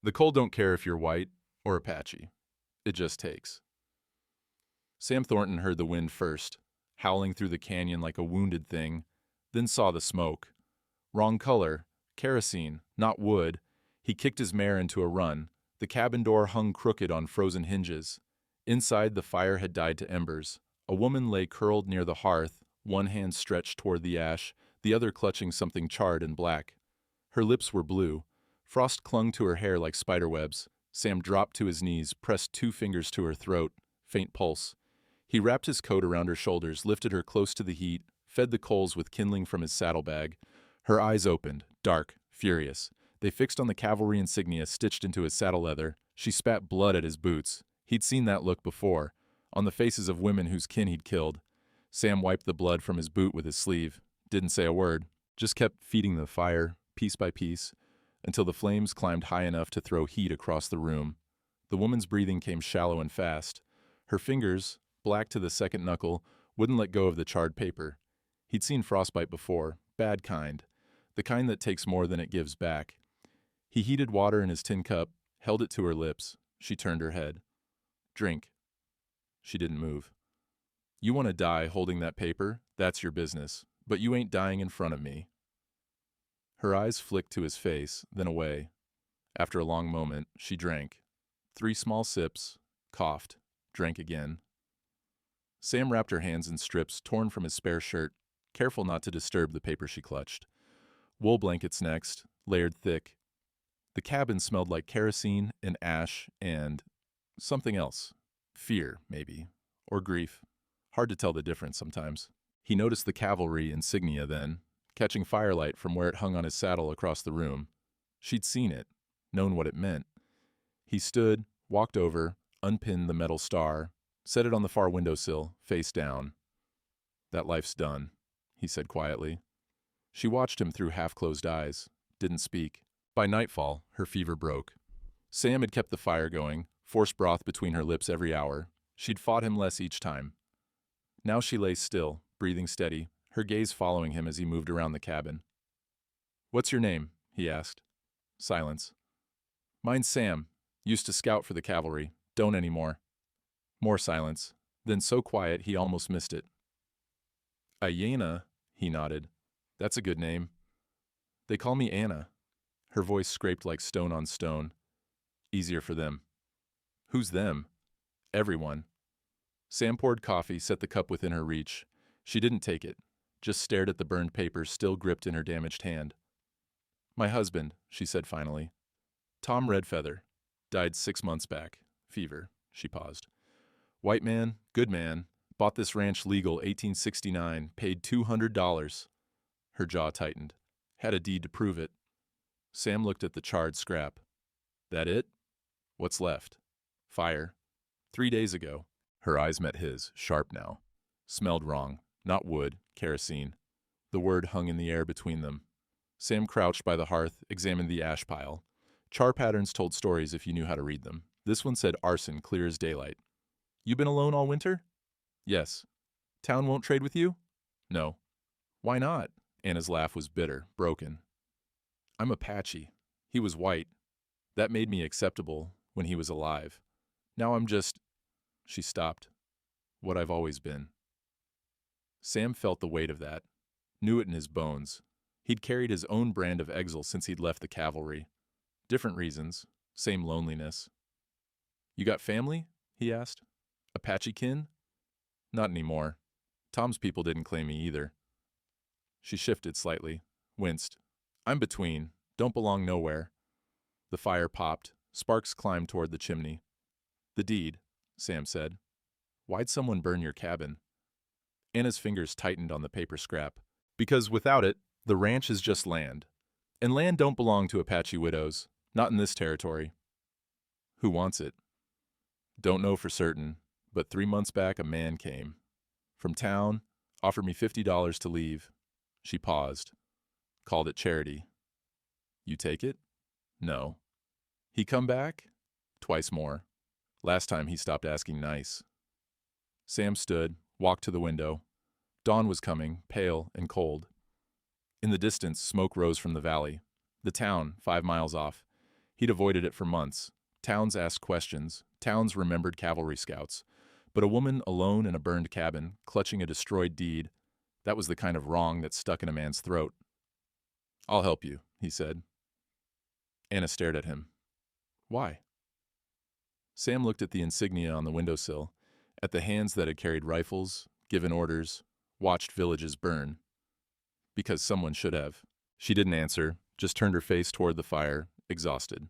The cold don't care if you're white or Apache. It just takes. Sam Thornton heard the wind first, howling through the canyon like a wounded thing, then saw the smoke. Wrong color, kerosene, not wood. He kicked his mare into a run. The cabin door hung crooked on frozen hinges. Inside, the fire had died to embers. A woman lay curled near the hearth, one hand stretched toward the ash, the other clutching something charred and black. Her lips were blue. Frost clung to her hair like spiderwebs. Sam dropped to his knees, pressed two fingers to her throat, faint pulse. He wrapped his coat around her shoulders, lifted her close to the heat, fed the coals with kindling from his saddlebag. Her eyes opened, dark, furious. They fixed on the cavalry insignia stitched into his saddle leather. She spat blood at his boots. He'd seen that look before, on the faces of women whose kin he'd killed. Sam wiped the blood from his boot with his sleeve, didn't say a word, just kept feeding the fire, piece by piece, until the flames climbed high enough to throw heat across the room. The woman's breathing came shallow and fast. Her fingers, black to the second knuckle, wouldn't let go of the charred paper. He'd seen frostbite before, bad kind, the kind that takes more than it gives back. He heated water in his tin cup, held it to her lips. She turned her head. Drink. She didn't move. You want to die holding that paper? That's your business. But you ain't dying in front of me. Her eyes flicked to his face, then away. After a long moment, she drank. 3 small sips, coughed, drank again. Sam wrapped her hands in strips torn from his spare shirt, careful not to disturb the paper she clutched. Wool blankets next, layered thick. The cabin smelled like kerosene and ash and something else. Fear, maybe. Or grief. Hard to tell the difference sometimes. He noticed the cavalry insignia then, catching firelight from where it hung on his saddle across the room. She'd seen it, known what it meant. He stood, walked over, unpinned the metal star, set it on the far windowsill, face down. That life's done, he said quietly. She watched him through half-closed eyes, didn't speak. By nightfall, her fever broke. Sam had kept the fire going, forced broth between her lips every hour. She'd fought him less each time. Now she lay still, breathing steady, her gaze following him as he moved around the cabin. "What's your name?" he asked. Silence. "Mine's Sam. Used to scout for the cavalry. Don't anymore." More silence. Then so quiet he almost missed it. "Ayanna," he nodded. "That's a good name." "They call me Anna." Her voice scraped like stone on stone. "Easier for them." "Who's them?" "Everyone." Sam poured coffee, set the cup within her reach. She didn't take it, just stared at the burned paper still gripped in her damaged hand. "My husband," she said finally. "Tom Redfeather. Died 6 months back. Fever." She paused. "White man, good man. Bought this ranch legal 1869. Paid $200. Her jaw tightened. "Had a deed to prove it." Sam looked at the charred scrap. "That it?" "What's left?" "Fire. 3 days ago." Her eyes met his, sharp now. Smelled wrong. Not wood, kerosene. The word hung in the air between them. Sam crouched by the hearth, examined the ash pile. Char patterns told stories if you knew how to read them. This one said arson, clear as daylight. "You been alone all winter?" "Yes." "Town won't trade with you?" "No." "Why not?" Anna's laugh was bitter, broken. "I'm Apache. He was white. That made me acceptable when he was alive. Now I'm just—" She stopped. "What I've always been." Sam felt the weight of that, knew it in his bones. He'd carried his own brand of exile since he'd left the cavalry. Different reasons, same loneliness. "You got family?" he asked. "Apache kin?" "Not anymore. Tom's people didn't claim me either." She shifted slightly, winced. "I'm between, don't belong nowhere." The fire popped, sparks climbed toward the chimney. "The deed," Sam said. "Why'd someone burn your cabin?" Anna's fingers tightened on the paper scrap. "Because without it, the ranch is just land. And land don't belong to Apache widows, not in this territory." "Who wants it?" "Don't know for certain, but 3 months back a man came. From town, offered me $50 to leave." She paused. "Called it charity." "You take it?" "No." "He come back?" "Twice more. Last time he stopped asking nice." Sam stood, walked to the window. Dawn was coming, pale and cold. In the distance, smoke rose from the valley. The town, 5 miles off. He'd avoided it for months. Towns asked questions. Towns remembered cavalry scouts. But a woman alone in a burned cabin, clutching a destroyed deed, that was the kind of wrong that stuck in a man's throat. "I'll help you," he said. Anna stared at him. "Why?" Sam looked at the insignia on the windowsill, at the hands that had carried rifles, given orders, watched villages burn. Because someone should have. She didn't answer, just turned her face toward the fire, exhausted.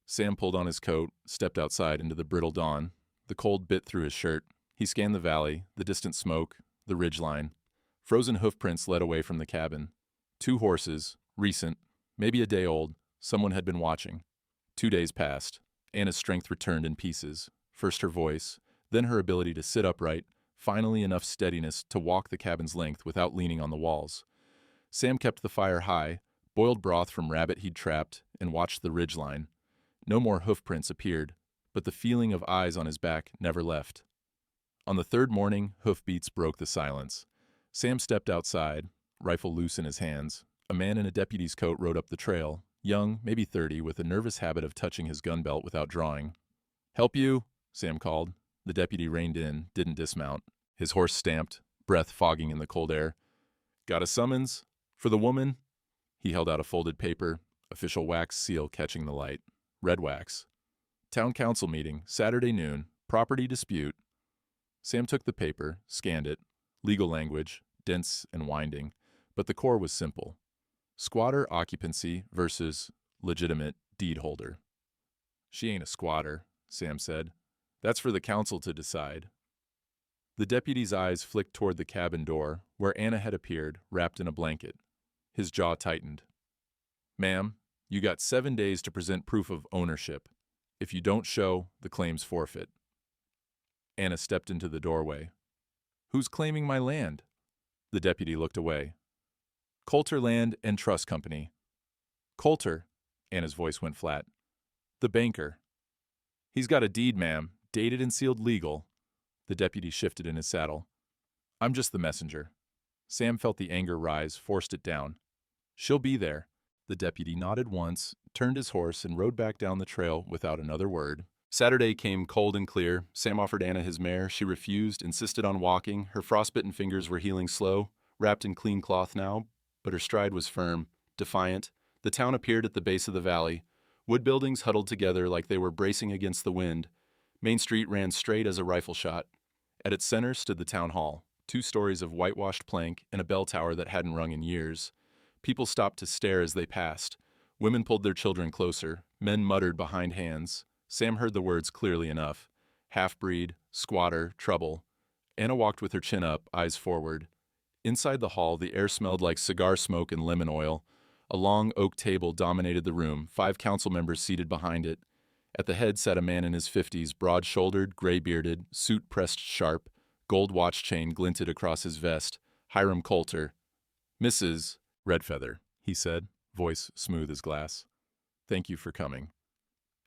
Sam pulled on his coat, stepped outside into the brittle dawn. The cold bit through his shirt. He scanned the valley, the distant smoke, the ridgeline. Frozen hoofprints led away from the cabin. 2 horses, recent, maybe a day old. Someone had been watching. 2 days passed. Anna's strength returned in pieces. First her voice, then her ability to sit upright, finally enough steadiness to walk the cabin's length without leaning on the walls. Sam kept the fire high, boiled broth from rabbit he'd trapped, and watched the ridgeline. No more hoofprints appeared, but the feeling of eyes on his back never left. On the 3rd morning, hoofbeats broke the silence. Sam stepped outside, rifle loose in his hands. A man in a deputy's coat rode up the trail, young, maybe 30, with a nervous habit of touching his gun belt without drawing. "Help you?" Sam called. The deputy reined in, didn't dismount. His horse stamped, breath fogging in the cold air. "Got a summons? For the woman?" He held out a folded paper, official wax seal catching the light. Red wax. "Town council meeting, Saturday noon, property dispute." Sam took the paper, scanned it. Legal language, dense and winding, but the core was simple. Squatter occupancy versus legitimate deed holder. "She ain't a squatter," Sam said. "That's for the council to decide." The deputy's eyes flicked toward the cabin door, where Anna had appeared, wrapped in a blanket. His jaw tightened. "Ma'am, you got 7 days to present proof of ownership. If you don't show, the claim's forfeit." Anna stepped into the doorway. "Who's claiming my land?" The deputy looked away. "Coulter Land and Trust Company." "Coulter," Anna's voice went flat. "The banker." "He's got a deed, ma'am, dated and sealed legal." The deputy shifted in his saddle. "I'm just the messenger." Sam felt the anger rise, forced it down. "She'll be there." The deputy nodded once, turned his horse, and rode back down the trail without another word. Saturday came cold and clear. Sam offered Anna his mare. She refused, insisted on walking. Her frostbitten fingers were healing slow, wrapped in clean cloth now, but her stride was firm, defiant. The town appeared at the base of the valley. Wood buildings huddled together like they were bracing against the wind. Main Street ran straight as a rifle shot. At its center stood the town hall, 2 stories of whitewashed plank and a bell tower that hadn't rung in years. People stopped to stare as they passed. Women pulled their children closer. Men muttered behind hands. Sam heard the words clearly enough. Half-breed, squatter, trouble. Anna walked with her chin up, eyes forward. Inside the hall, the air smelled like cigar smoke and lemon oil. A long oak table dominated the room, 5 council members seated behind it. At the head sat a man in his 50s, broad-shouldered, gray-bearded, suit pressed sharp, gold watch chain glinted across his vest. Hiram Coulter. "Mrs. Redfeather," he said, voice smooth as glass. "Thank you for coming."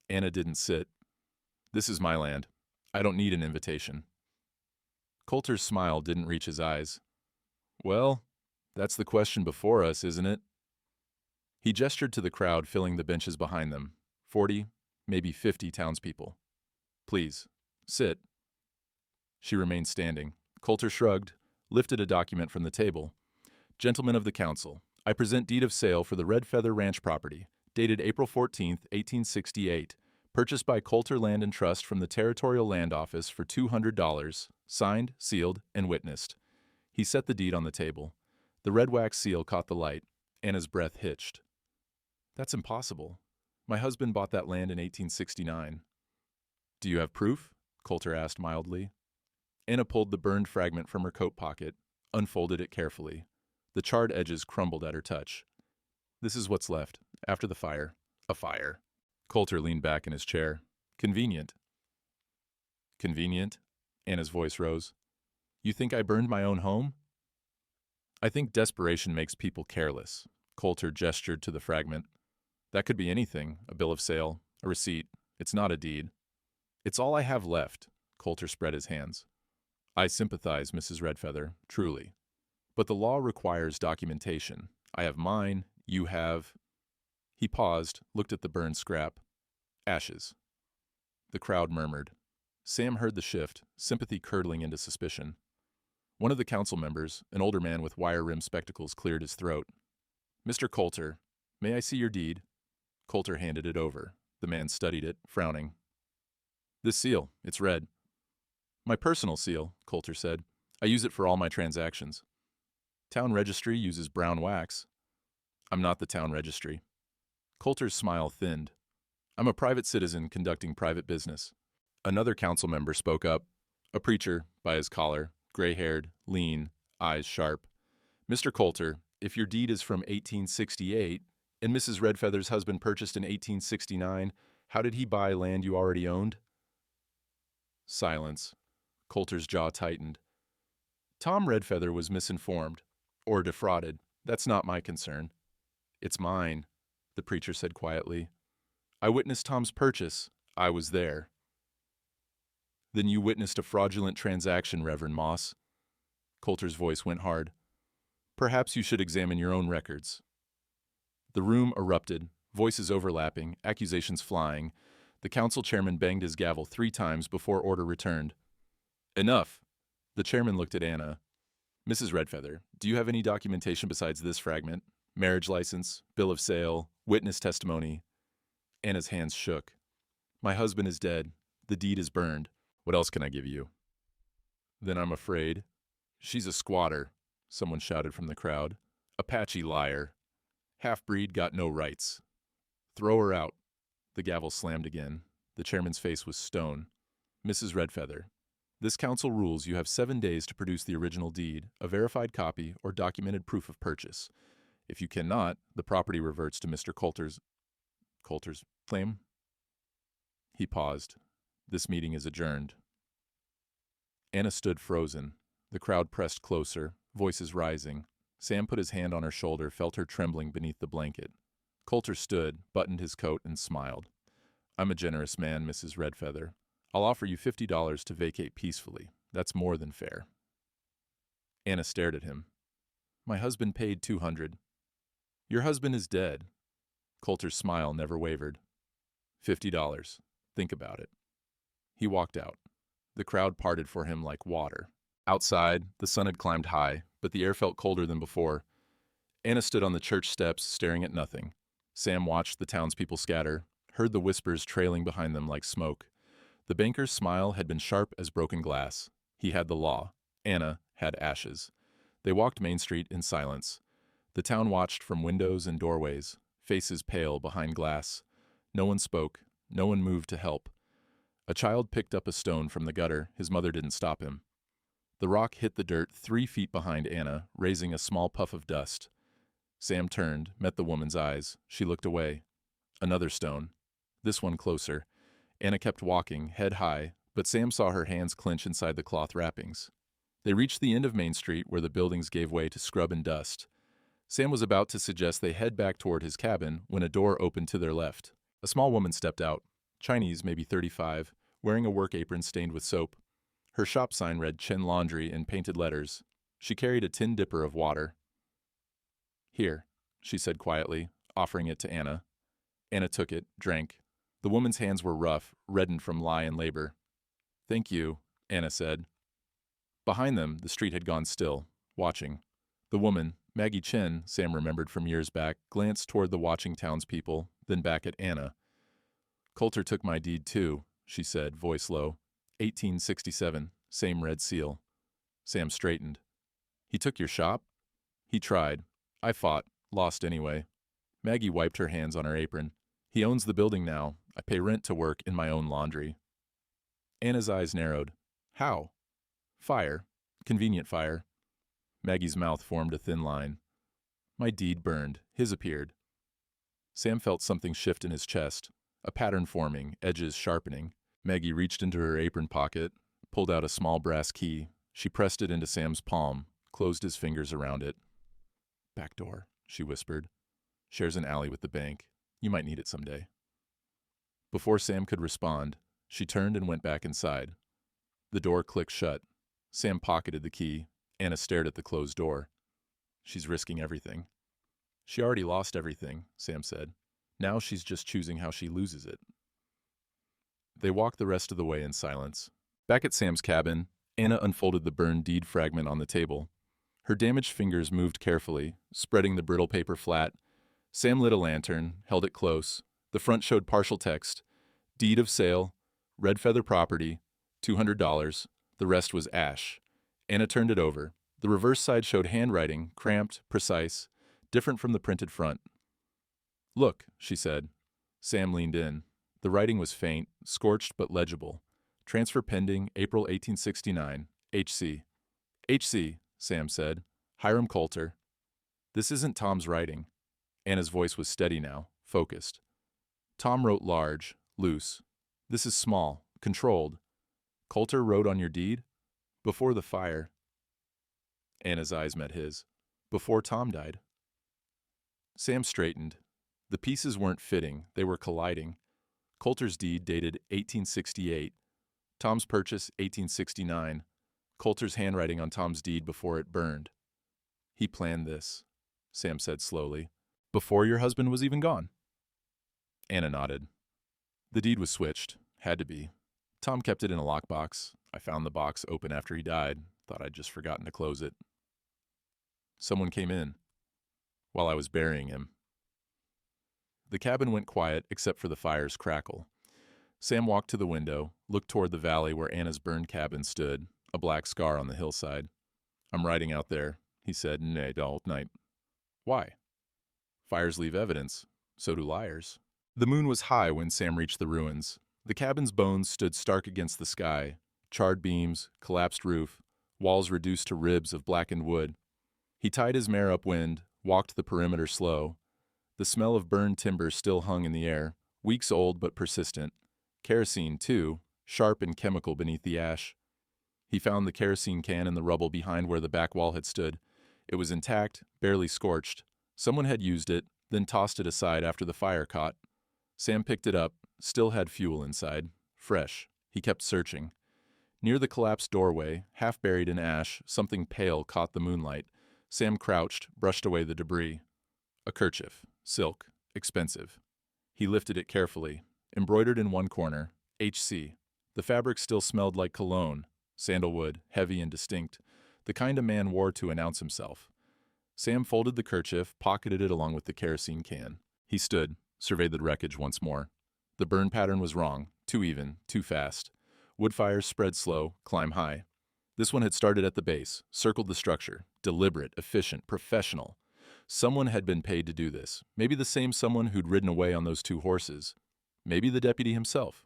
Anna didn't sit. "This is my land. I don't need an invitation." Coulter's smile didn't reach his eyes. "Well, that's the question before us, isn't it?" He gestured to the crowd filling the benches behind them. 40, maybe 50 townspeople. "Please, sit." She remained standing. Coulter shrugged, lifted a document from the table. "Gentlemen of the council, I present deed of sale for the Red Feather Ranch property, dated April 14th, 1868, purchased by Coulter Land and Trust from the Territorial Land Office for $200, signed, sealed, and witnessed." He set the deed on the table. The red wax seal caught the light. Anna's breath hitched. "That's impossible. My husband bought that land in 1869. "Do you have proof?" Coulter asked mildly. Anna pulled the burned fragment from her coat pocket, unfolded it carefully. The charred edges crumbled at her touch. "This is what's left, after the fire." "A fire." Coulter leaned back in his chair. "Convenient." "Convenient?" Anna's voice rose. "You think I burned my own home?" "I think desperation makes people careless." Coulter gestured to the fragment. "That could be anything, a bill of sale, a receipt. It's not a deed." "It's all I have left." Coulter spread his hands. "I sympathize, Mrs. Redfeather, truly. But the law requires documentation. I have mine, you have—" He paused, looked at the burned scrap. Ashes. The crowd murmured. Sam heard the shift, sympathy curdling into suspicion. One of the council members, an older man with wire-rimmed spectacles, cleared his throat. "Mr. Coulter, may I see your deed?" Coulter handed it over. The man studied it, frowning. "This seal, it's red." "My personal seal," Coulter said. "I use it for all my transactions." "Town registry uses brown wax." "I'm not the town registry." Coulter's smile thinned. "I'm a private citizen conducting private business." Another council member spoke up, a preacher, by his collar, gray-haired, lean, eyes sharp. "Mr. Coulter, if your deed is from 1868, and Mrs. Redfeather's husband purchased in 1869, how did he buy land you already owned?" Silence. Coulter's jaw tightened. "Tom Redfeather was misinformed, or defrauded. That's not my concern." "It's mine," the preacher said quietly. "I witnessed Tom's purchase. I was there." "Then you witnessed a fraudulent transaction, Reverend Moss." Coulter's voice went hard. "Perhaps you should examine your own records." The room erupted, voices overlapping, accusations flying. The council chairman banged his gavel 3 times before order returned. "Enough!" The chairman looked at Anna. "Mrs. Redfeather, do you have any documentation besides this fragment? Marriage license, bill of sale, witness testimony?" Anna's hands shook. "My husband is dead. The deed is burned. What else can I give you?" "Then I'm afraid." "She's a squatter," someone shouted from the crowd. "Apache liar. Half-breed got no rights. Throw her out." The gavel slammed again. The chairman's face was stone. "Mrs. Redfeather, this council rules you have 7 days to produce the original deed, a verified copy, or documented proof of purchase. If you cannot, the property reverts to Mr. Coulter's claim." He paused. "This meeting is adjourned." Anna stood frozen. The crowd pressed closer, voices rising. Sam put his hand on her shoulder, felt her trembling beneath the blanket. Coulter stood, buttoned his coat, and smiled. "I'm a generous man, Mrs. Redfeather. I'll offer you $50 to vacate peacefully. That's more than fair." Anna stared at him. "My husband paid $200. "Your husband is dead." Coulter's smile never wavered. $50. Think about it." He walked out. The crowd parted for him like water. Outside, the sun had climbed high, but the air felt colder than before. Anna stood on the church steps, staring at nothing. Sam watched the townspeople scatter, heard the whispers trailing behind them like smoke. The banker's smile had been sharp as broken glass. He had the law. Anna had ashes. They walked Main Street in silence. The town watched from windows and doorways, faces pale behind glass. No one spoke. No one moved to help. A child picked up a stone from the gutter. His mother didn't stop him. The rock hit the dirt 3 feet behind Anna, raising a small puff of dust. Sam turned, met the woman's eyes. She looked away. Another stone. This one closer. Anna kept walking, head high, but Sam saw her hands clench inside the cloth wrappings. They reached the end of Main Street where the buildings gave way to scrub and dust. Sam was about to suggest they head back toward his cabin when a door opened to their left. A small woman stepped out, Chinese, maybe 35, wearing a work apron stained with soap. Her shop sign read Chen Laundry in painted letters. She carried a tin dipper of water. "Here," she said quietly, offering it to Anna. Anna took it, drank. The woman's hands were rough, reddened from lie and labor. "Thank you," Anna said. Behind them, the street had gone still, watching. The woman, Maggie Chen, Sam remembered from years back, glanced toward the watching townspeople, then back at Anna. "Coulter took my deed too," she said, voice low. 1867, same red seal. Sam straightened. "He took your shop?" "He tried. I fought, lost anyway." Maggie wiped her hands on her apron. "He owns the building now. I pay rent to work in my own laundry." Anna's eyes narrowed. "How?" "Fire. Convenient fire." Maggie's mouth formed a thin line. "My deed burned. His appeared." Sam felt something shift in his chest, a pattern forming, edges sharpening. Maggie reached into her apron pocket, pulled out a small brass key. She pressed it into Sam's palm, closed his fingers around it. "Back door," she whispered. "Shares an alley with the bank. You might need it someday." Before Sam could respond, she turned and went back inside. The door clicked shut. Sam pocketed the key. Anna stared at the closed door. "She's risking everything." "She already lost everything," Sam said. "Now she's just choosing how she loses it." They walked the rest of the way in silence. Back at Sam's cabin, Anna unfolded the burned deed fragment on the table. Her damaged fingers moved carefully, spreading the brittle paper flat. Sam lit a lantern, held it close. The front showed partial text. Deed of sale, Red Feather property, $200. The rest was ash. Anna turned it over. The reverse side showed handwriting, cramped, precise, different from the printed front. "Look," she said. Sam leaned in. The writing was faint, scorched but legible. Transfer pending, April 1869, HC. HC, Sam said. Hiram Coulter. This isn't Tom's writing. Anna's voice was steady now, focused. Tom wrote large, loose. This is small, controlled. Coulter wrote on your deed? Before the fire. Anna's eyes met his. Before Tom died. Sam straightened. The pieces weren't fitting, they were colliding. Coulter's deed dated 1868. Tom's purchase, 1869. Coulter's handwriting on Tom's deed before it burned. He planned this, Sam said slowly. Before your husband was even gone? Anna nodded. The deed was switched. Had to be. Tom kept it in a lockbox. I found the box open after he died. Thought I'd just forgotten to close it. Someone came in while I was burying him. The cabin went quiet except for the fire's crackle. Sam walked to the window, looked toward the valley where Anna's burned cabin stood, a black scar on the hillside. I'm riding out there, he said, nay, all night. Why? Fires leave evidence. So do liars. The moon was high when Sam reached the ruins. The cabin's bones stood stark against the sky, charred beams, collapsed roof, walls reduced to ribs of blackened wood. He tied his mare upwind, walked the perimeter slow. The smell of burned timber still hung in the air, weeks old but persistent. Kerosene, too, sharp and chemical beneath the ash. He found the kerosene can in the rubble behind where the back wall had stood. It was intact, barely scorched. Someone had used it, then tossed it aside after the fire caught. Sam picked it up, still had fuel inside, fresh. He kept searching. Near the collapsed doorway, half buried in ash, something pale caught the moonlight. Sam crouched, brushed away the debris. A kerchief, silk, expensive. He lifted it carefully. Embroidered in one corner, HC. The fabric still smelled like cologne, sandalwood, heavy and distinct, the kind a man wore to announce himself. Sam folded the kerchief, pocketed it along with the kerosene can. He stood, surveyed the wreckage once more. The burn pattern was wrong, too even, too fast. Wood fires spread slow, climb high. This one had started at the base, circled the structure, deliberate, efficient, professional. Someone had been paid to do this, maybe the same someone who'd ridden away on those 2 horses. Maybe the deputy himself.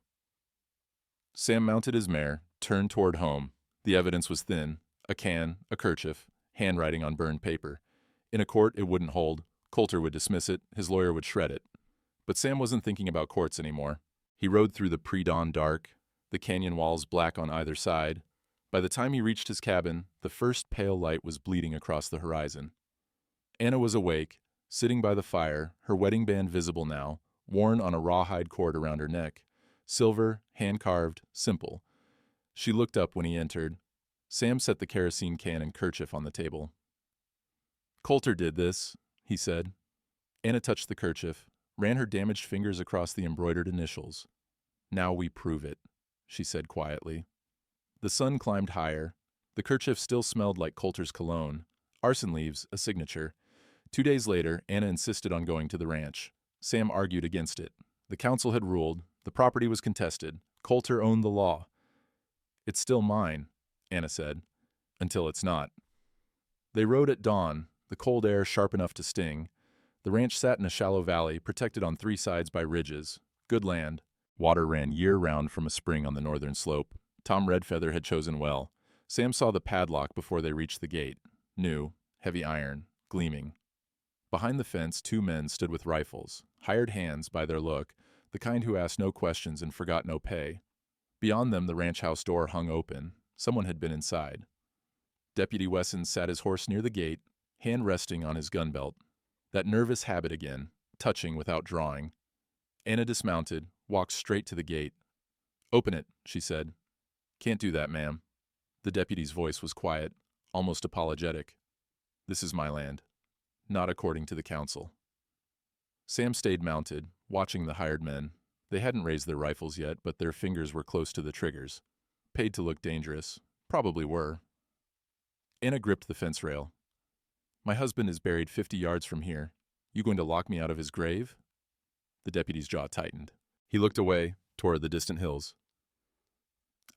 Sam mounted his mare, turned toward home. The evidence was thin. A can, a kerchief, handwriting on burned paper. In a court, it wouldn't hold. Coulter would dismiss it. His lawyer would shred it. But Sam wasn't thinking about courts anymore. He rode through the pre-dawn dark, the canyon walls black on either side. By the time he reached his cabin, the first pale light was bleeding across the horizon. Anna was awake, sitting by the fire, her wedding band visible now, worn on a rawhide cord around her neck. Silver, hand-carved, simple. She looked up when he entered. Sam set the kerosene can and kerchief on the table. Coulter did this, he said. Anna touched the kerchief, ran her damaged fingers across the embroidered initials. Now we prove it, she said quietly. The sun climbed higher. The kerchief still smelled like Coulter's cologne. Arson leaves, a signature. 2 days later, Anna insisted on going to the ranch. Sam argued against it. The council had ruled. The property was contested. Coulter owned the law. It's still mine, Anna said, until it's not. They rode at dawn, the cold air sharp enough to sting. The ranch sat in a shallow valley, protected on 3 sides by ridges. Good land. Water ran year-round from a spring on the northern slope. Tom Redfeather had chosen well. Sam saw the padlock before they reached the gate. New, heavy iron, gleaming. Behind the fence, 2 men stood with rifles, hired hands by their look, the kind who asked no questions and forgot no pay. Beyond them, the ranch house door hung open. Someone had been inside. Deputy Wesson sat his horse near the gate, hand resting on his gun belt. That nervous habit again, touching without drawing. Anna dismounted, walked straight to the gate. "Open it," she said. "Can't do that, ma'am." The deputy's voice was quiet, almost apologetic. "This is my land. Not according to the council." Sam stayed mounted, watching the hired men. They hadn't raised their rifles yet, but their fingers were close to the triggers. Paid to look dangerous. Probably were. Anna gripped the fence rail. My husband is buried 50 yards from here. You going to lock me out of his grave? The deputy's jaw tightened. He looked away, toward the distant hills.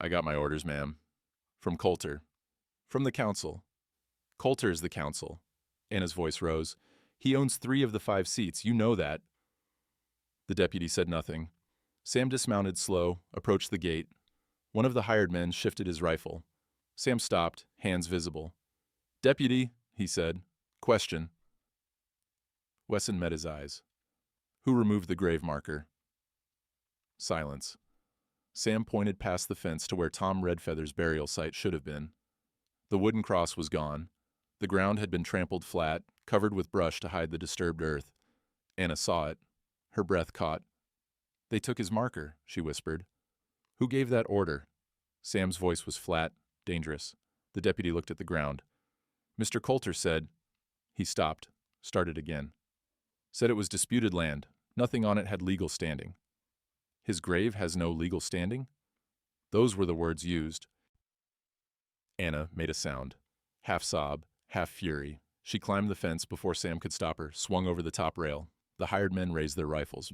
I got my orders, ma'am. From Coulter. From the council. Coulter is the council. Anna's voice rose. He owns 3 of the 5 seats. You know that. The deputy said nothing. Sam dismounted slow, approached the gate. One of the hired men shifted his rifle. Sam stopped, hands visible. Deputy, he said. Question. Wesson met his eyes. Who removed the grave marker? Silence. Sam pointed past the fence to where Tom Redfeather's burial site should have been. The wooden cross was gone. The ground had been trampled flat, covered with brush to hide the disturbed earth. Anna saw it. Her breath caught. They took his marker, she whispered. Who gave that order? Sam's voice was flat, dangerous. The deputy looked at the ground. Mr. Coulter said. He stopped, started again. Said it was disputed land. Nothing on it had legal standing. His grave has no legal standing? Those were the words used. Anna made a sound. Half sob, half fury. She climbed the fence before Sam could stop her, swung over the top rail. The hired men raised their rifles.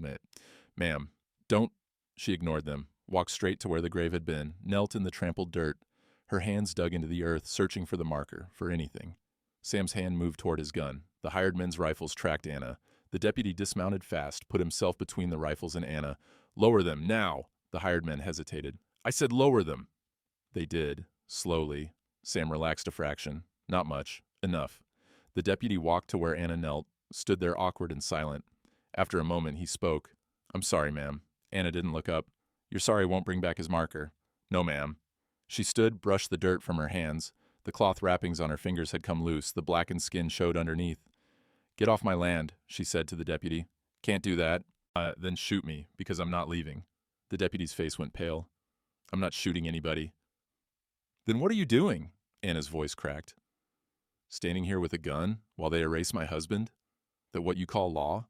Ma'am, don't... She ignored them, walked straight to where the grave had been, knelt in the trampled dirt. Her hands dug into the earth, searching for the marker, for anything. Sam's hand moved toward his gun. The hired men's rifles tracked Anna. The deputy dismounted fast, put himself between the rifles and Anna. Lower them, now! The hired men hesitated. I said lower them! They did, slowly. Sam relaxed a fraction. Not much. Enough. The deputy walked to where Anna knelt, stood there awkward and silent. After a moment, he spoke. I'm sorry, ma'am. Anna didn't look up. You're sorry won't bring back his marker. No, ma'am. She stood, brushed the dirt from her hands. The cloth wrappings on her fingers had come loose. The blackened skin showed underneath. Get off my land, she said to the deputy. Can't do that. Then shoot me, because I'm not leaving. The deputy's face went pale. I'm not shooting anybody. Then what are you doing? Anna's voice cracked. Standing here with a gun while they erase my husband? That what you call law?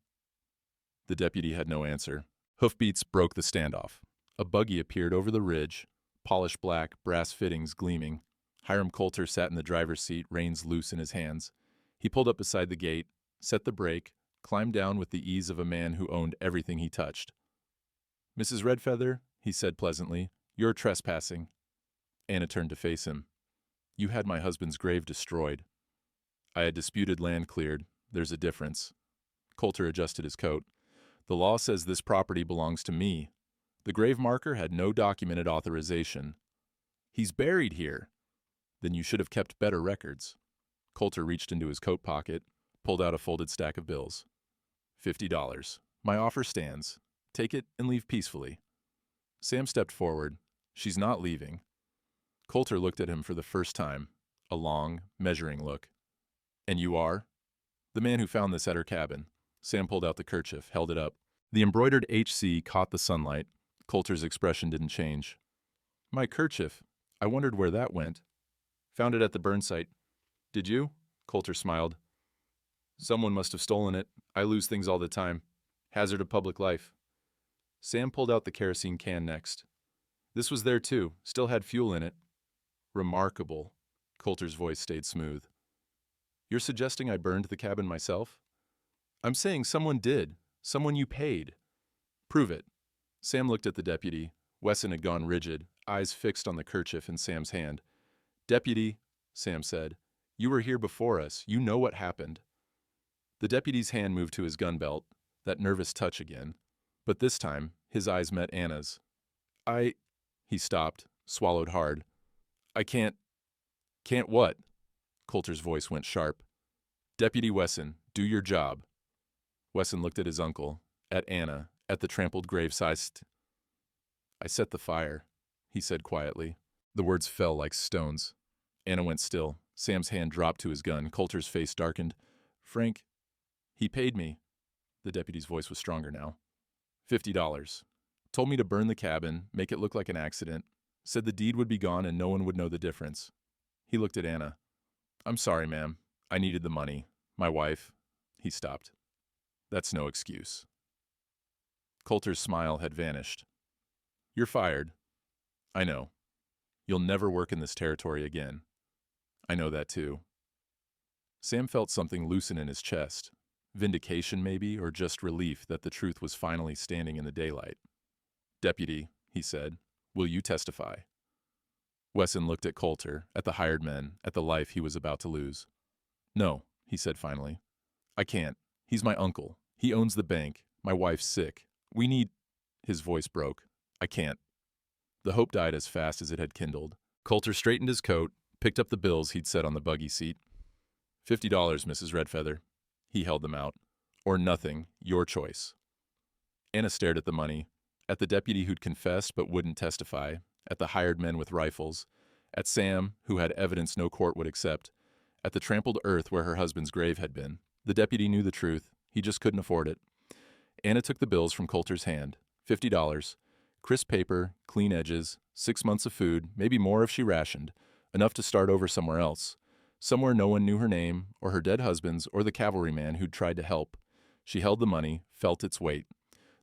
The deputy had no answer. Hoofbeats broke the standoff. A buggy appeared over the ridge, polished black, brass fittings gleaming. Hiram Coulter sat in the driver's seat, reins loose in his hands. He pulled up beside the gate, set the brake, climbed down with the ease of a man who owned everything he touched. Mrs. Redfeather, he said pleasantly, you're trespassing. Anna turned to face him. You had my husband's grave destroyed. I had disputed land cleared. There's a difference. Coulter adjusted his coat. The law says this property belongs to me. The grave marker had no documented authorization. He's buried here. Then you should have kept better records. Coulter reached into his coat pocket, pulled out a folded stack of bills. $50. My offer stands. Take it and leave peacefully. Sam stepped forward. She's not leaving. Coulter looked at him for the first time, a long, measuring look. And you are? The man who found this at her cabin. Sam pulled out the kerchief, held it up. The embroidered HC caught the sunlight. Coulter's expression didn't change. My kerchief. I wondered where that went. Found it at the burn site. Did you? Coulter smiled. Someone must have stolen it. I lose things all the time. Hazard of public life. Sam pulled out the kerosene can next. This was there too. Still had fuel in it. Remarkable. Coulter's voice stayed smooth. You're suggesting I burned the cabin myself? I'm saying someone did. Someone you paid. Prove it. Sam looked at the deputy. Wesson had gone rigid, eyes fixed on the kerchief in Sam's hand. Deputy, Sam said, you were here before us. You know what happened. The deputy's hand moved to his gun belt, that nervous touch again. But this time, his eyes met Anna's. He stopped, swallowed hard. I can't what? Coulter's voice went sharp. Deputy Wesson, do your job. Wesson looked at his uncle, at Anna, at the trampled grave-size. I set the fire, he said quietly. The words fell like stones. Anna went still. Sam's hand dropped to his gun. Coulter's face darkened. Frank, he paid me. The deputy's voice was stronger now. $50. Told me to burn the cabin, make it look like an accident. Said the deed would be gone and no one would know the difference. He looked at Anna. I'm sorry, ma'am. I needed the money. My wife. He stopped. That's no excuse. Coulter's smile had vanished. You're fired. I know. You'll never work in this territory again. I know that too. Sam felt something loosen in his chest. Vindication, maybe, or just relief that the truth was finally standing in the daylight. Deputy, he said, will you testify? Wesson looked at Coulter, at the hired men, at the life he was about to lose. No, he said finally. I can't. He's my uncle. He owns the bank. My wife's sick. We need... His voice broke. I can't. The hope died as fast as it had kindled. Coulter straightened his coat, picked up the bills he'd set on the buggy seat. $50, Mrs. Redfeather. He held them out. Or nothing, your choice. Anna stared at the money, at the deputy who'd confessed but wouldn't testify, at the hired men with rifles, at Sam, who had evidence no court would accept, at the trampled earth where her husband's grave had been. The deputy knew the truth. He just couldn't afford it. Anna took the bills from Coulter's hand. $50. Crisp paper, clean edges, 6 months of food, maybe more if she rationed, enough to start over somewhere else. Somewhere no one knew her name, or her dead husband's, or the cavalryman who'd tried to help. She held the money, felt its weight.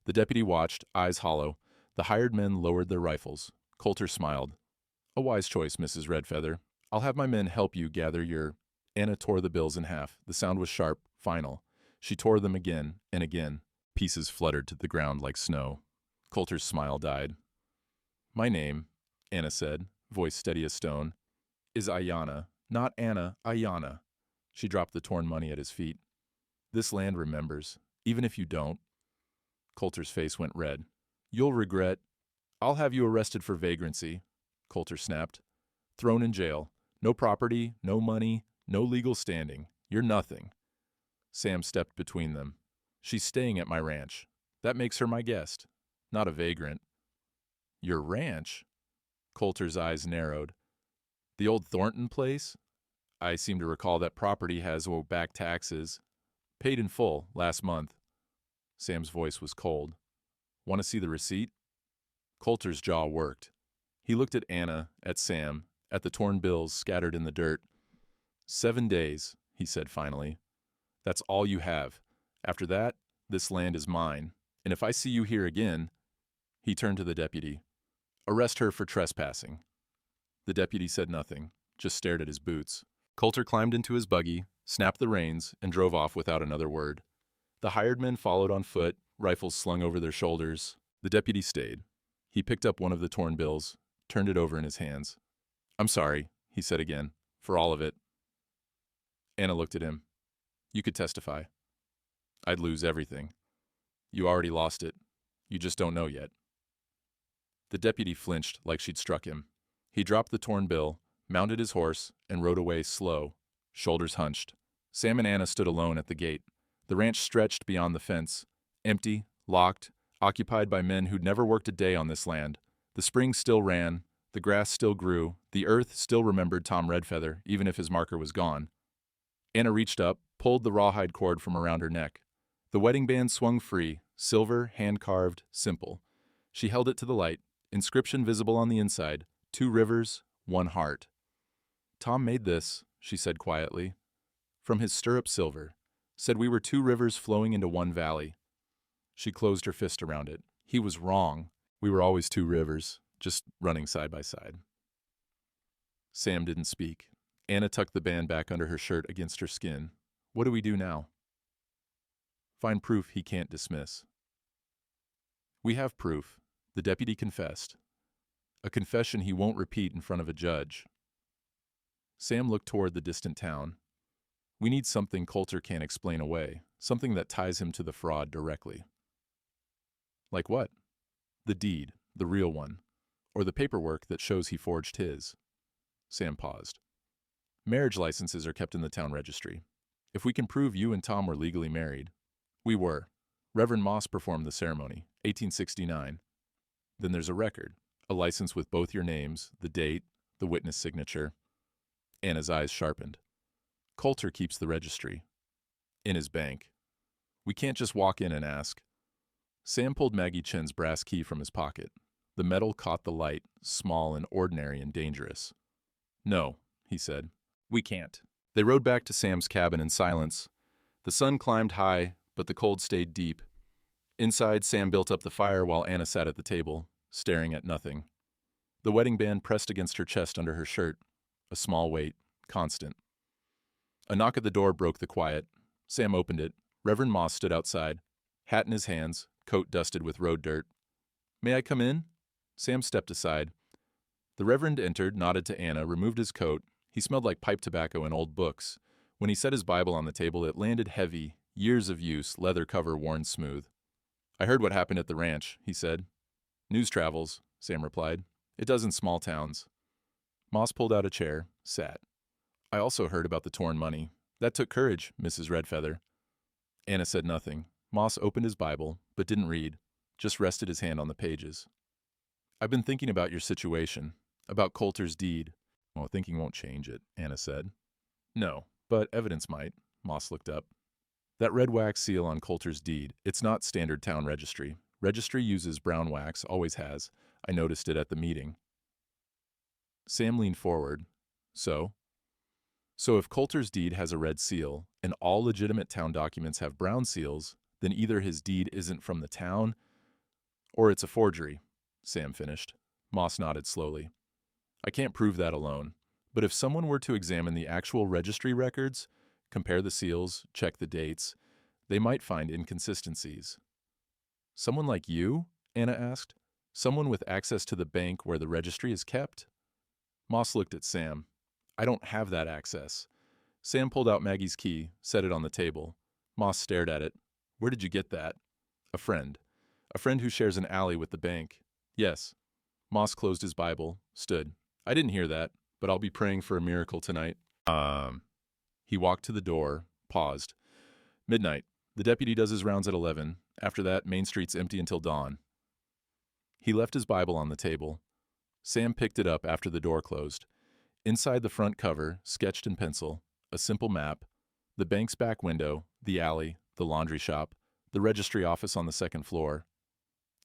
The deputy watched, eyes hollow. The hired men lowered their rifles. Coulter smiled. A wise choice, Mrs. Redfeather. I'll have my men help you gather your... Anna tore the bills in half. The sound was sharp, final. She tore them again and again. Pieces fluttered to the ground like snow. Coulter's smile died. My name, Anna said, voice steady as stone, is Ayanna. Not Anna, Ayanna. She dropped the torn money at his feet. This land remembers, even if you don't. Coulter's face went red. You'll regret. I'll have you arrested for vagrancy, Coulter snapped. Thrown in jail. No property, no money, no legal standing. You're nothing. Sam stepped between them. She's staying at my ranch. That makes her my guest. Not a vagrant. Your ranch? Coulter's eyes narrowed. The old Thornton place? I seem to recall that property has back taxes. Paid in full, last month. Sam's voice was cold. Want to see the receipt? Coulter's jaw worked. He looked at Anna, at Sam, at the torn bills scattered in the dirt. 7 days, he said finally. That's all you have. After that, this land is mine. And if I see you here again... He turned to the deputy. Arrest her for trespassing. The deputy said nothing, just stared at his boots. Coulter climbed into his buggy, snapped the reins, and drove off without another word. The hired men followed on foot, rifles slung over their shoulders. The deputy stayed. He picked up one of the torn bills, turned it over in his hands. I'm sorry, he said again, for all of it. Anna looked at him. You could testify. I'd lose everything. You already lost it. You just don't know yet. The deputy flinched like she'd struck him. He dropped the torn bill, mounted his horse, and rode away slow, shoulders hunched. Sam and Anna stood alone at the gate. The ranch stretched beyond the fence, empty, locked, occupied by men who'd never worked a day on this land. The springs still ran, the grass still grew, the earth still remembered Tom Redfeather, even if his marker was gone. Anna reached up, pulled the rawhide cord from around her neck. The wedding band swung free, silver, hand-carved, simple. She held it to the light, inscription visible on the inside, 2 rivers, 1 heart. Tom made this, she said quietly, from his stirrup silver, said we were 2 rivers flowing into 1 valley. She closed her fist around it. He was wrong. We were always 2 rivers, just running side by side. Sam didn't speak. Anna tucked the band back under her shirt against her skin. What do we do now? Find proof he can't dismiss. We have proof. The deputy confessed. A confession he won't repeat in front of a judge. Sam looked toward the distant town. We need something Coulter can't explain away, something that ties him to the fraud directly. Like what? The deed, the real one, or the paperwork that shows he forged his. Sam paused. Marriage licenses are kept in the town registry. If we can prove you and Tom were legally married. We were. Reverend Moss performed the ceremony, 1869. Then there's a record, a license with both your names, the date, the witness signature. Anna's eyes sharpened. Coulter keeps the registry. In his bank. We can't just walk in and ask. Sam pulled Maggie Chen's brass key from his pocket. The metal caught the light, small and ordinary and dangerous. No, he said. We can't. They rode back to Sam's cabin in silence. The sun climbed high, but the cold stayed deep. Inside, Sam built up the fire while Anna sat at the table, staring at nothing. The wedding band pressed against her chest under her shirt, a small weight, constant. A knock at the door broke the quiet. Sam opened it. Reverend Moss stood outside, hat in his hands, coat dusted with road dirt. "May I come in?" Sam stepped aside. The Reverend entered, nodded to Anna, removed his coat. He smelled like pipe tobacco and old books. When he set his Bible on the table, it landed heavy, years of use, leather cover worn smooth. "I heard what happened at the ranch," he said. "News travels," Sam replied. "It does in small towns." Moss pulled out a chair, sat. "I also heard about the torn money. That took courage, Mrs. Redfeather." Anna said nothing. Moss opened his Bible, but didn't read, just rested his hand on the pages. "I've been thinking about your situation, about Coulter's deed." "Well, thinking won't change it," Anna said. "No, but evidence might." Moss looked up. "That red wax seal on Coulter's deed, it's not standard town registry. Registry uses brown wax, always has. I noticed it at the meeting." Sam leaned forward. So if Coulter's deed has a red seal, and all legitimate town documents have brown seals, then either his deed isn't from the town, or it's a forgery, Sam finished. Moss nodded slowly. "I can't prove that alone, but if someone were to examine the actual registry records, compare the seals, check the dates, they might find inconsistencies." "Someone like you?" Anna asked. "Someone with access to the bank where the registry is kept?" Moss looked at Sam. "I don't have that access." Sam pulled out Maggie's key, set it on the table. Moss stared at it. "Where did you get that?" "A friend. A friend who shares an alley with the bank." "Yes." Moss closed his Bible, stood. "I didn't hear that, but I'll be praying for a miracle tonight." He walked to the door, paused. "Midnight. The deputy does his rounds at 11. After that, Main Street's empty until dawn." He left his Bible on the table. Sam picked it up after the door closed. Inside the front cover, sketched in pencil, a simple map, the bank's back window, the alley, the laundry shop, the registry office on the second floor.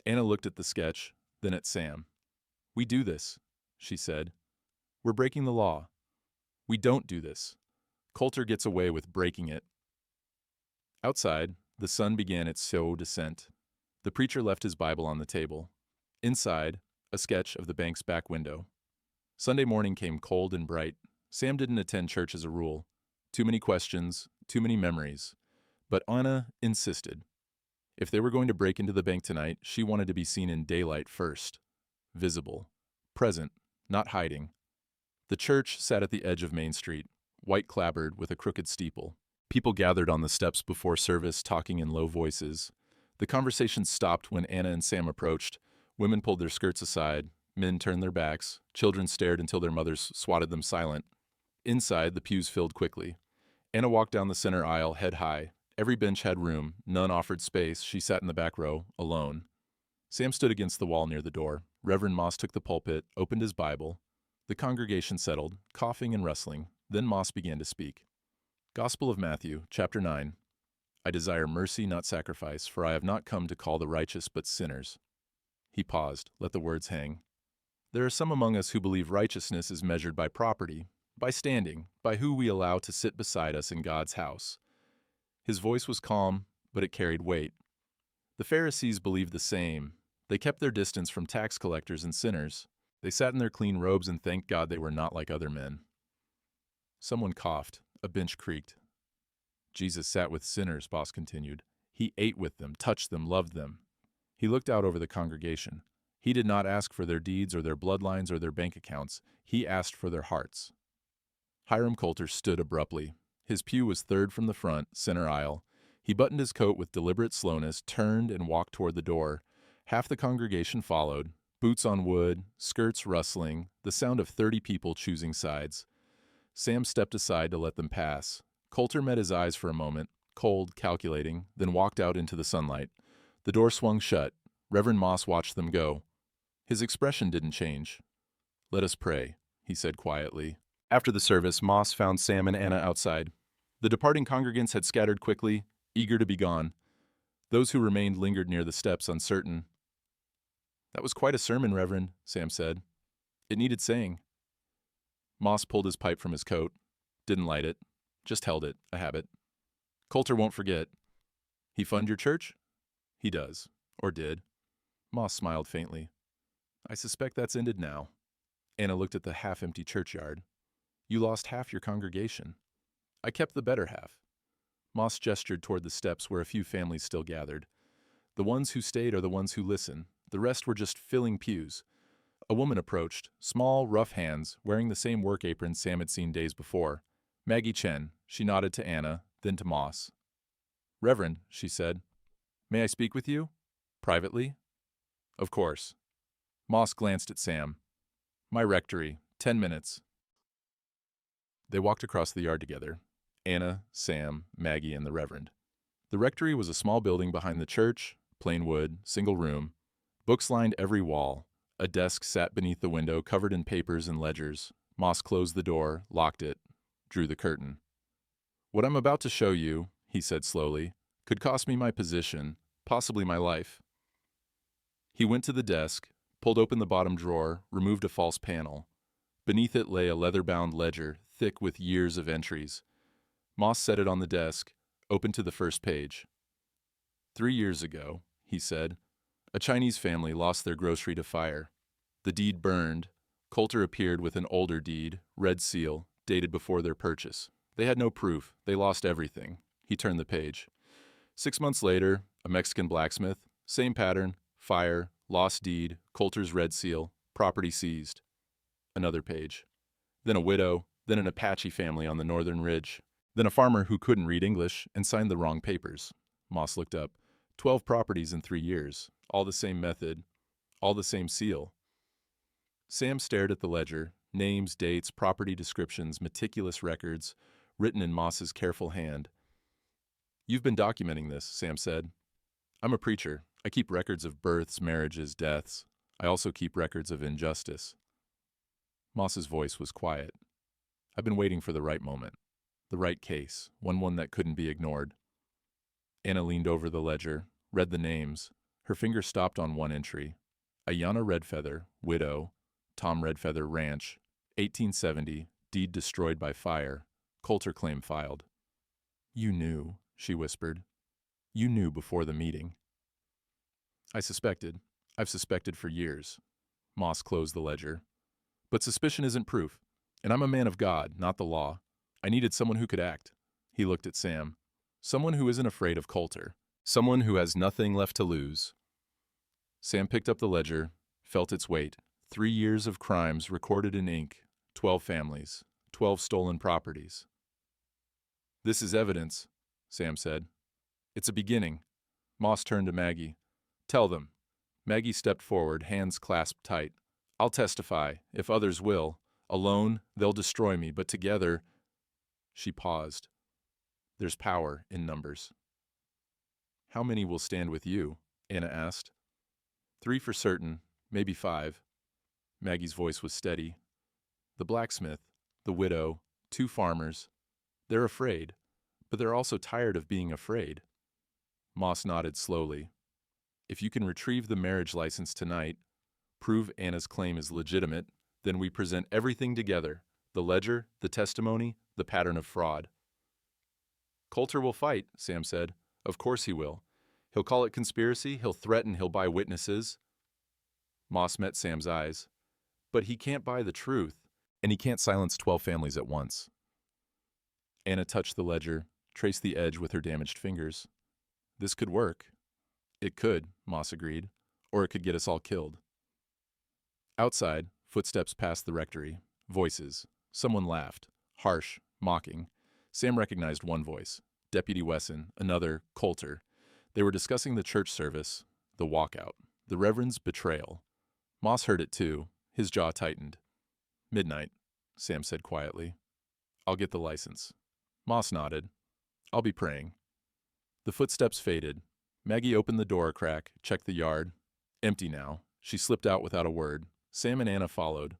Anna looked at the sketch, then at Sam. "We do this," she said. "We're breaking the law. We don't do this. Coulter gets away with breaking it." Outside, the sun began its slow descent. The preacher left his Bible on the table. Inside, a sketch of the bank's back window. Sunday morning came cold and bright. Sam didn't attend church as a rule. Too many questions, too many memories. But Anna insisted. If they were going to break into the bank tonight, she wanted to be seen in daylight first. Visible. Present, not hiding. The church sat at the edge of Main Street, white clapboard with a crooked steeple. People gathered on the steps before service, talking in low voices. The conversation stopped when Anna and Sam approached. Women pulled their skirts aside. Men turned their backs. Children stared until their mothers swatted them silent. Inside, the pews filled quickly. Anna walked down the center aisle, head high. Every bench had room. None offered space. She sat in the back row, alone. Sam stood against the wall near the door. Reverend Moss took the pulpit, opened his Bible. The congregation settled, coughing and rustling. Then Moss began to speak. Gospel of Matthew, chapter 9. "I desire mercy, not sacrifice, for I have not come to call the righteous but sinners." He paused, let the words hang. "There are some among us who believe righteousness is measured by property, by standing, by who we allow to sit beside us in God's house." His voice was calm, but it carried weight. "The Pharisees believed the same. They kept their distance from tax collectors and sinners. They sat in their clean robes and thanked God they were not like other men." Someone coughed. A bench creaked. "Jesus sat with sinners," Boss continued. "He ate with them, touched them, loved them." He looked out over the congregation. He did not ask for their deeds or their bloodlines or their bank accounts. He asked for their hearts. Hiram Coulter stood abruptly. His pew was third from the front, center aisle. He buttoned his coat with deliberate slowness, turned, and walked toward the door. Half the congregation followed, boots on wood, skirts rustling, the sound of 30 people choosing sides. Sam stepped aside to let them pass. Coulter met his eyes for a moment, cold, calculating, then walked out into the sunlight. The door swung shut. Reverend Moss watched them go. His expression didn't change. "Let us pray," he said quietly. After the service, Moss found Sam and Anna outside. The departing congregants had scattered quickly, eager to be gone. Those who remained lingered near the steps, uncertain. "That was quite a sermon, Reverend," Sam said. "It needed saying." Moss pulled his pipe from his coat. Didn't light it. Just held it, a habit. "Coulter won't forget." "He fund your church?" He does. Or did. Moss smiled faintly. I suspect that's ended now. Anna looked at the half-empty churchyard. You lost half your congregation. I kept the better half. Moss gestured toward the steps where a few families still gathered. The ones who stayed are the ones who listen. The rest were just filling pews. A woman approached, small, rough hands, wearing the same work apron Sam had seen days before. Maggie Chen. She nodded to Anna, then to Moss. Reverend, she said, may I speak with you? Privately? Of course. Moss glanced at Sam. My rectory. 10 minutes. They walked across the yard together. Anna, Sam, Maggie, and the Reverend. The rectory was a small building behind the church, plain wood, single room. Books lined every wall. A desk sat beneath the window, covered in papers and ledgers. Moss closed the door, locked it, drew the curtain. What I'm about to show you, he said slowly, could cost me my position, possibly my life. He went to the desk, pulled open the bottom drawer, removed a false panel. Beneath it lay a leather-bound ledger, thick with years of entries. Moss set it on the desk, opened to the first page. 3 years ago, he said, a Chinese family lost their grocery to fire. The deed burned. Coulter appeared with an older deed, red seal, dated before their purchase. They had no proof. They lost everything. He turned the page. 6 months later, a Mexican blacksmith, same pattern, fire, lost deed, Coulter's red seal, property seized. Another page. Then a widow, then an Apache family on the northern ridge. Then a farmer who couldn't read English and signed the wrong papers. Moss looked up. 12 properties in 3 years. All the same method. All the same seal. Sam stared at the ledger. Names, dates, property descriptions, meticulous records, written in Moss's careful hand. You've been documenting this, Sam said. I'm a preacher. I keep records of births, marriages, deaths. I also keep records of injustice. Moss's voice was quiet. I've been waiting for the right moment. The right case, one that couldn't be ignored. Anna leaned over the ledger, read the names. Her finger stopped on one entry. Ayanna Redfeather, widow, Tom Redfeather Ranch, 1870, deed destroyed by fire, Coulter claim filed. You knew, she whispered. You knew before the meeting. I suspected. I've suspected for years. Moss closed the ledger. But suspicion isn't proof, and I'm a man of God, not the law. I needed someone who could act. He looked at Sam. Someone who isn't afraid of Coulter. Someone who has nothing left to lose. Sam picked up the ledger, felt its weight. 3 years of crimes recorded in ink, 12 families, 12 stolen properties. This is evidence, Sam said. It's a beginning. Moss turned to Maggie. Tell them. Maggie stepped forward, hands clasped tight. I'll testify, if others will. Alone, they'll destroy me, but together... She paused. There's power in numbers. How many will stand with you? Anna asked. 3 for certain, maybe 5. Maggie's voice was steady. The blacksmith, the widow, 2 farmers. They're afraid, but they're also tired of being afraid. Moss nodded slowly. If you can retrieve the marriage license tonight, prove Anna's claim is legitimate, then we present everything together, the ledger, the testimony, the pattern of fraud. Coulter will fight, Sam said. Of course he will. He'll call it conspiracy, he'll threaten, he'll buy witnesses. Moss met Sam's eyes. But he can't buy the truth, and he can't silence 12 families at once. Anna touched the ledger, traced the edge with her damaged fingers. This could work. It could, Moss agreed, or it could get us all killed. Outside, footsteps passed the rectory. Voices. Someone laughed. Harsh, mocking. Sam recognized one voice. Deputy Wesson, another, Coulter. They were discussing the church service, the walkout, the Reverend's betrayal. Moss heard it too. His jaw tightened. Midnight, Sam said quietly. I'll get the license. Moss nodded. I'll be praying. The footsteps faded. Maggie opened the door a crack, checked the yard. Empty now. She slipped out without a word. Sam and Anna followed.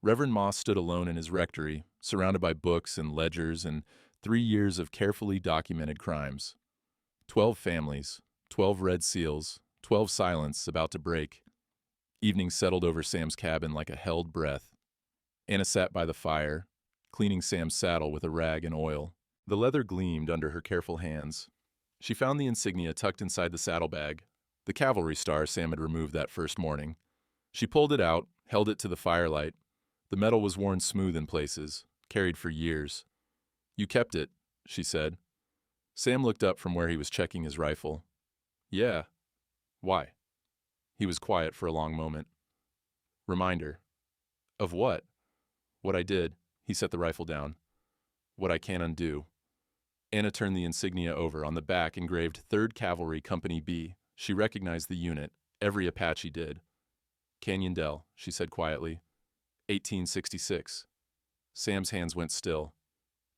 Reverend Moss stood alone in his rectory, surrounded by books and ledgers and 3 years of carefully documented crimes. 12 families, 12 red seals, 12 silence about to break. Evening settled over Sam's cabin like a held breath. Anna sat by the fire, cleaning Sam's saddle with a rag and oil. The leather gleamed under her careful hands. She found the insignia tucked inside the saddlebag, The cavalry star Sam had removed that first morning. She pulled it out, held it to the firelight. The metal was worn smooth in places, carried for years. "You kept it," she said. Sam looked up from where he was checking his rifle. "Yeah." "Why?" He was quiet for a long moment. "Reminder." "Of what?" "What I did." He set the rifle down. "What I can't undo." Anna turned the insignia over. On the back, engraved 3rd Cavalry Company B. She recognized the unit. Every Apache did. "Canyon Dell," she said quietly. 1866. Sam's hands went still.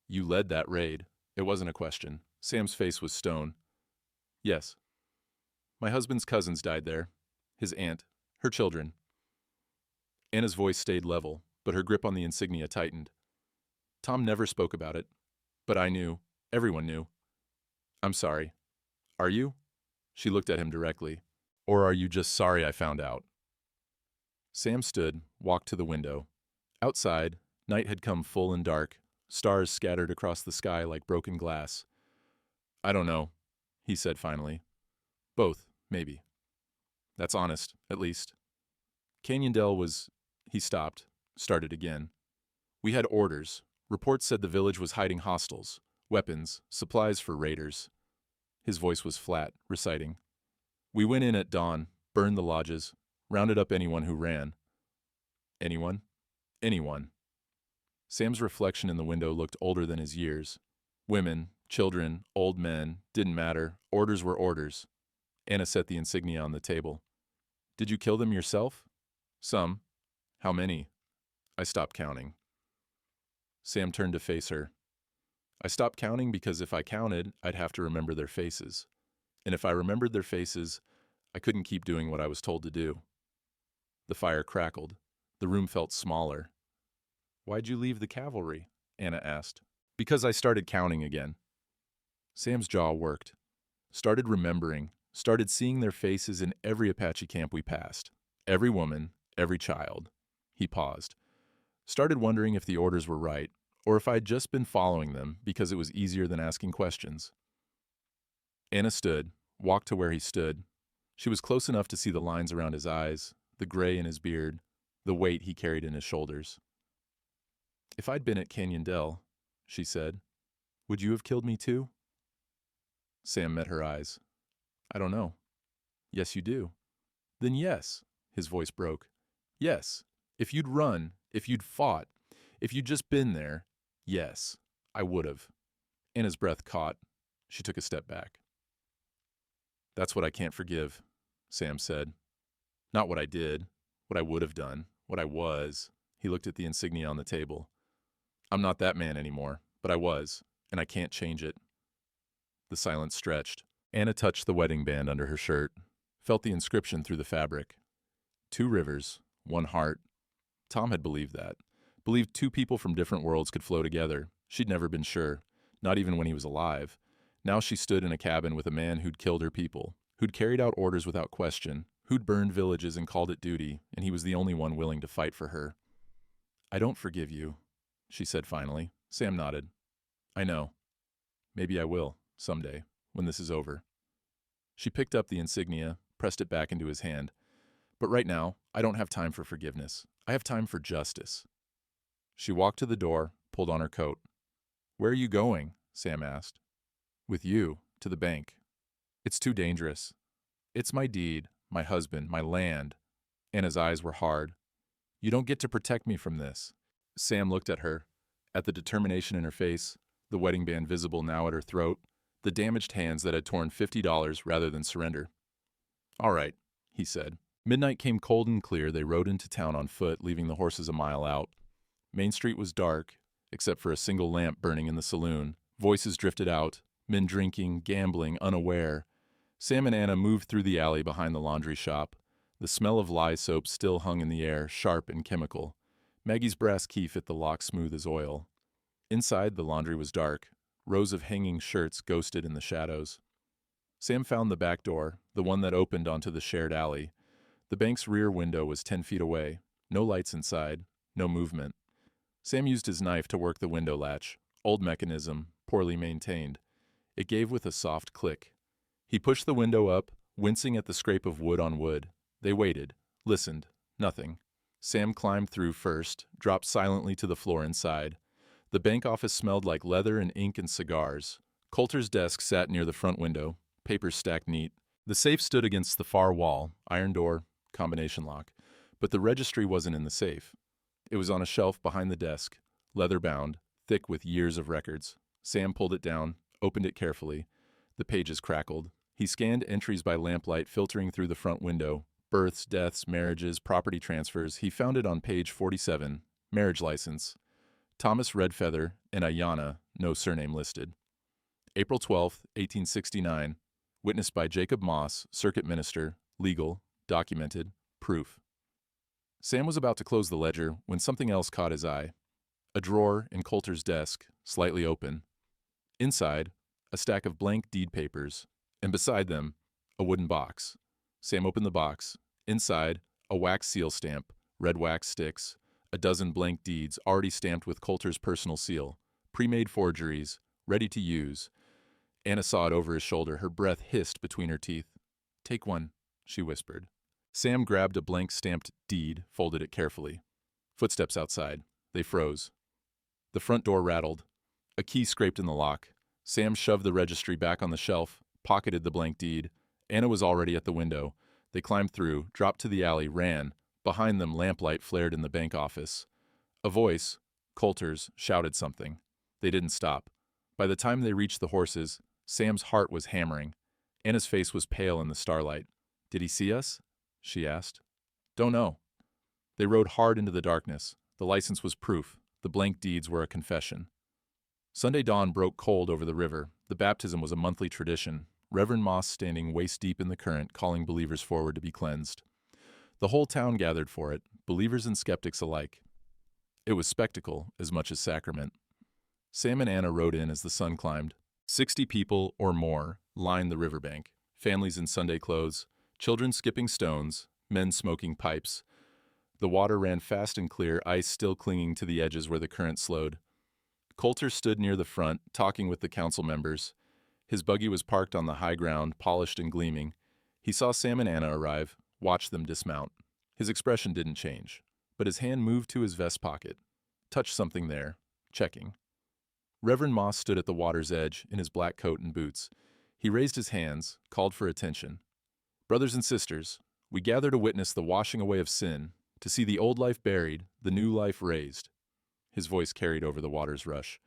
"You led that raid." It wasn't a question. Sam's face was stone. "Yes. My husband's cousins died there. His aunt. Her children." Anna's voice stayed level, but her grip on the insignia tightened. "Tom never spoke about it. But I knew. Everyone knew." "I'm sorry." "Are you?" She looked at him directly. "Or are you just sorry I found out?" Sam stood, walked to the window. Outside, night had come full and dark, stars scattered across the sky like broken glass. "I don't know," he said finally. "Both, maybe." "That's honest, at least." Canyon Dell was... He stopped, started again. "We had orders. Reports said the village was hiding hostiles, weapons, supplies for raiders." His voice was flat, reciting. "We went in at dawn, burned the lodges, rounded up anyone who ran." "Anyone?" "Anyone." Sam's reflection in the window looked older than his years. Women, children, old men, didn't matter. Orders were orders. Anna set the insignia on the table. "Did you kill them yourself?" "Some." "How many?" "I stopped counting." Sam turned to face her. "I stopped counting because if I counted, I'd have to remember their faces. And if I remembered their faces, I couldn't keep doing what I was told to do." The fire crackled. The room felt smaller. "Why'd you leave the cavalry?" Anna asked. "Because I started counting again." Sam's jaw worked. Started remembering. Started seeing their faces in every Apache camp we passed. Every woman, every child. He paused. Started wondering if the orders were right, or if I'd just been following them because it was easier than asking questions. Anna stood, walked to where he stood. She was close enough to see the lines around his eyes, the gray in his beard, the weight he carried in his shoulders. "If I'd been at Canyon Dell," she said, "would you have killed me too?" Sam met her eyes. "I don't know." "Yes, you do." "Then yes." His voice broke. "Yes. If you'd run, if you'd fought, if you'd just been there, yes, I would have." Anna's breath caught. She took a step back. "That's what I can't forgive," Sam said. "Not what I did, what I would have done, what I was." He looked at the insignia on the table. "I'm not that man anymore, but I was, and I can't change it." The silence stretched. Anna touched the wedding band under her shirt, felt the inscription through the fabric. 2 rivers, 1 heart. Tom had believed that. Believed 2 people from different worlds could flow together. She'd never been sure, not even when he was alive. Now she stood in a cabin with a man who'd killed her people, who'd carried out orders without question, who'd burned villages and called it duty, and he was the only one willing to fight for her. "I don't forgive you," she said finally. Sam nodded. "I know. Maybe I will, someday, when this is over." She picked up the insignia, pressed it back into his hand. "But right now, I don't have time for forgiveness. I have time for justice." She walked to the door, pulled on her coat. "Where are you going?" Sam asked. "With you, to the bank." "It's too dangerous." "It's my deed, my husband, my land." Anna's eyes were hard. "You don't get to protect me from this." Sam looked at her, at the determination in her face, the wedding band visible now at her throat, the damaged hands that had torn $50 rather than surrender. "All right," he said. Midnight came cold and clear. They rode into town on foot, leaving the horses a mile out. Main Street was dark, except for a single lamp burning in the saloon. Voices drifted out, men drinking, gambling, unaware. Sam and Anna moved through the alley behind the laundry shop. The smell of lye soap still hung in the air, sharp and chemical. Maggie's brass key fit the lock smooth as oil. Inside, the laundry was dark. Rows of hanging shirts ghosted in the shadows. Sam found the back door, the one that opened onto the shared alley. The bank's rear window was 10 feet away. No lights inside, no movement. Sam used his knife to work the window latch. Old mechanism, poorly maintained. It gave with a soft click. He pushed the window up, wincing at the scrape of wood on wood. They waited, listened, nothing. Sam climbed through first, dropped silently to the floor inside. The bank office smelled like leather and ink and cigars. Coulter's desk sat near the front window, papers stacked neat. The safe stood against the far wall, iron door, combination lock. But the registry wasn't in the safe. It was on a shelf behind the desk, leather-bound, thick with years of records. Sam pulled it down, opened it carefully. The pages crackled. He scanned entries by lamplight filtering through the front window. Births, deaths, marriages, property transfers. He found it on page 47, marriage license. Thomas Redfeather and Ayanna, no surname listed. April 12, 1869. Witnessed by Jacob Moss, circuit minister, legal, documented, proof. Sam was about to close the ledger when something else caught his eye. A drawer in Coulter's desk, slightly open. Inside, a stack of blank deed papers, and beside them, a wooden box. Sam opened the box. Inside, a wax seal stamp, red wax sticks, a dozen blank deeds already stamped with Coulter's personal seal, pre-made forgeries, ready to use. Anna saw it over his shoulder, her breath hissed between her teeth. "Take one," she whispered. Sam grabbed a blank stamped deed, folded it carefully. Footsteps outside. They froze. The front door rattled. A key scraped in the lock. Sam shoved the registry back on the shelf, pocketed the blank deed. Anna was already at the window. They climbed through, dropped to the alley, ran. Behind them, lamplight flared in the bank office. A voice, Coulter's, shouted something. They didn't stop. By the time they reached the horses, Sam's heart was hammering. Anna's face was pale in the starlight. "Did he see us?" she asked. "Don't know." They rode hard into the darkness. The license was proof. The blank deeds were a confession. Sunday dawn broke cold over the river. The baptism was a monthly tradition. Reverend Moss standing waist-deep in the current, calling believers forward to be cleansed. The whole town gathered for it, believers and skeptics alike. It was spectacle as much as sacrament. Sam and Anna rode in as the sun climbed. 60 people or more lined the riverbank, families in Sunday clothes, children skipping stones, men smoking pipes. The water ran fast and clear, ice still clinging to the edges where the current slowed. Coulter stood near the front, talking with the council members. His buggy was parked on the high ground, polished and gleaming. He saw Sam and Anna arrive, watched them dismount. His expression didn't change, but his hand moved to his vest pocket. Touched something there, checking. Reverend Moss stood at the water's edge in his black coat and boots. He raised his hands, called for attention. "Brothers and sisters, we gather to witness the washing away of sin, to see the old life buried, the new life raised." His voice carried over the water's rush.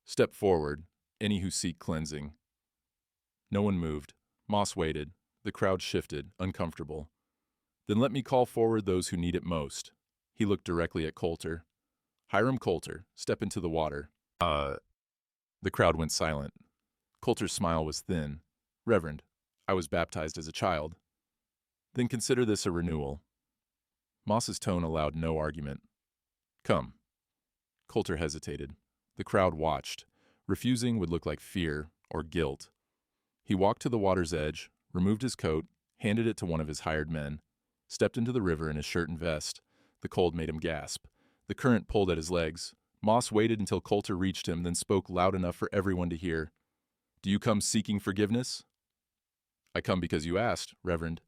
"Step forward, any who seek cleansing." No one moved. Moss waited. The crowd shifted, uncomfortable. "Then let me call forward those who need it most." He looked directly at Coulter. "Hiram Coulter, step into the water." The crowd went silent. Coulter's smile was thin. "Reverend, I was baptized as a child." "Then consider this a renewal." Moss's tone allowed no argument. "Come." Coulter hesitated. The crowd watched. Refusing would look like fear or guilt. He walked to the water's edge, removed his coat, handed it to one of his hired men, stepped into the river in his shirt and vest. The cold made him gasp. The current pulled at his legs. Moss waited until Coulter reached him, then spoke loud enough for everyone to hear. "Do you come seeking forgiveness?" "I come because you asked, Reverend."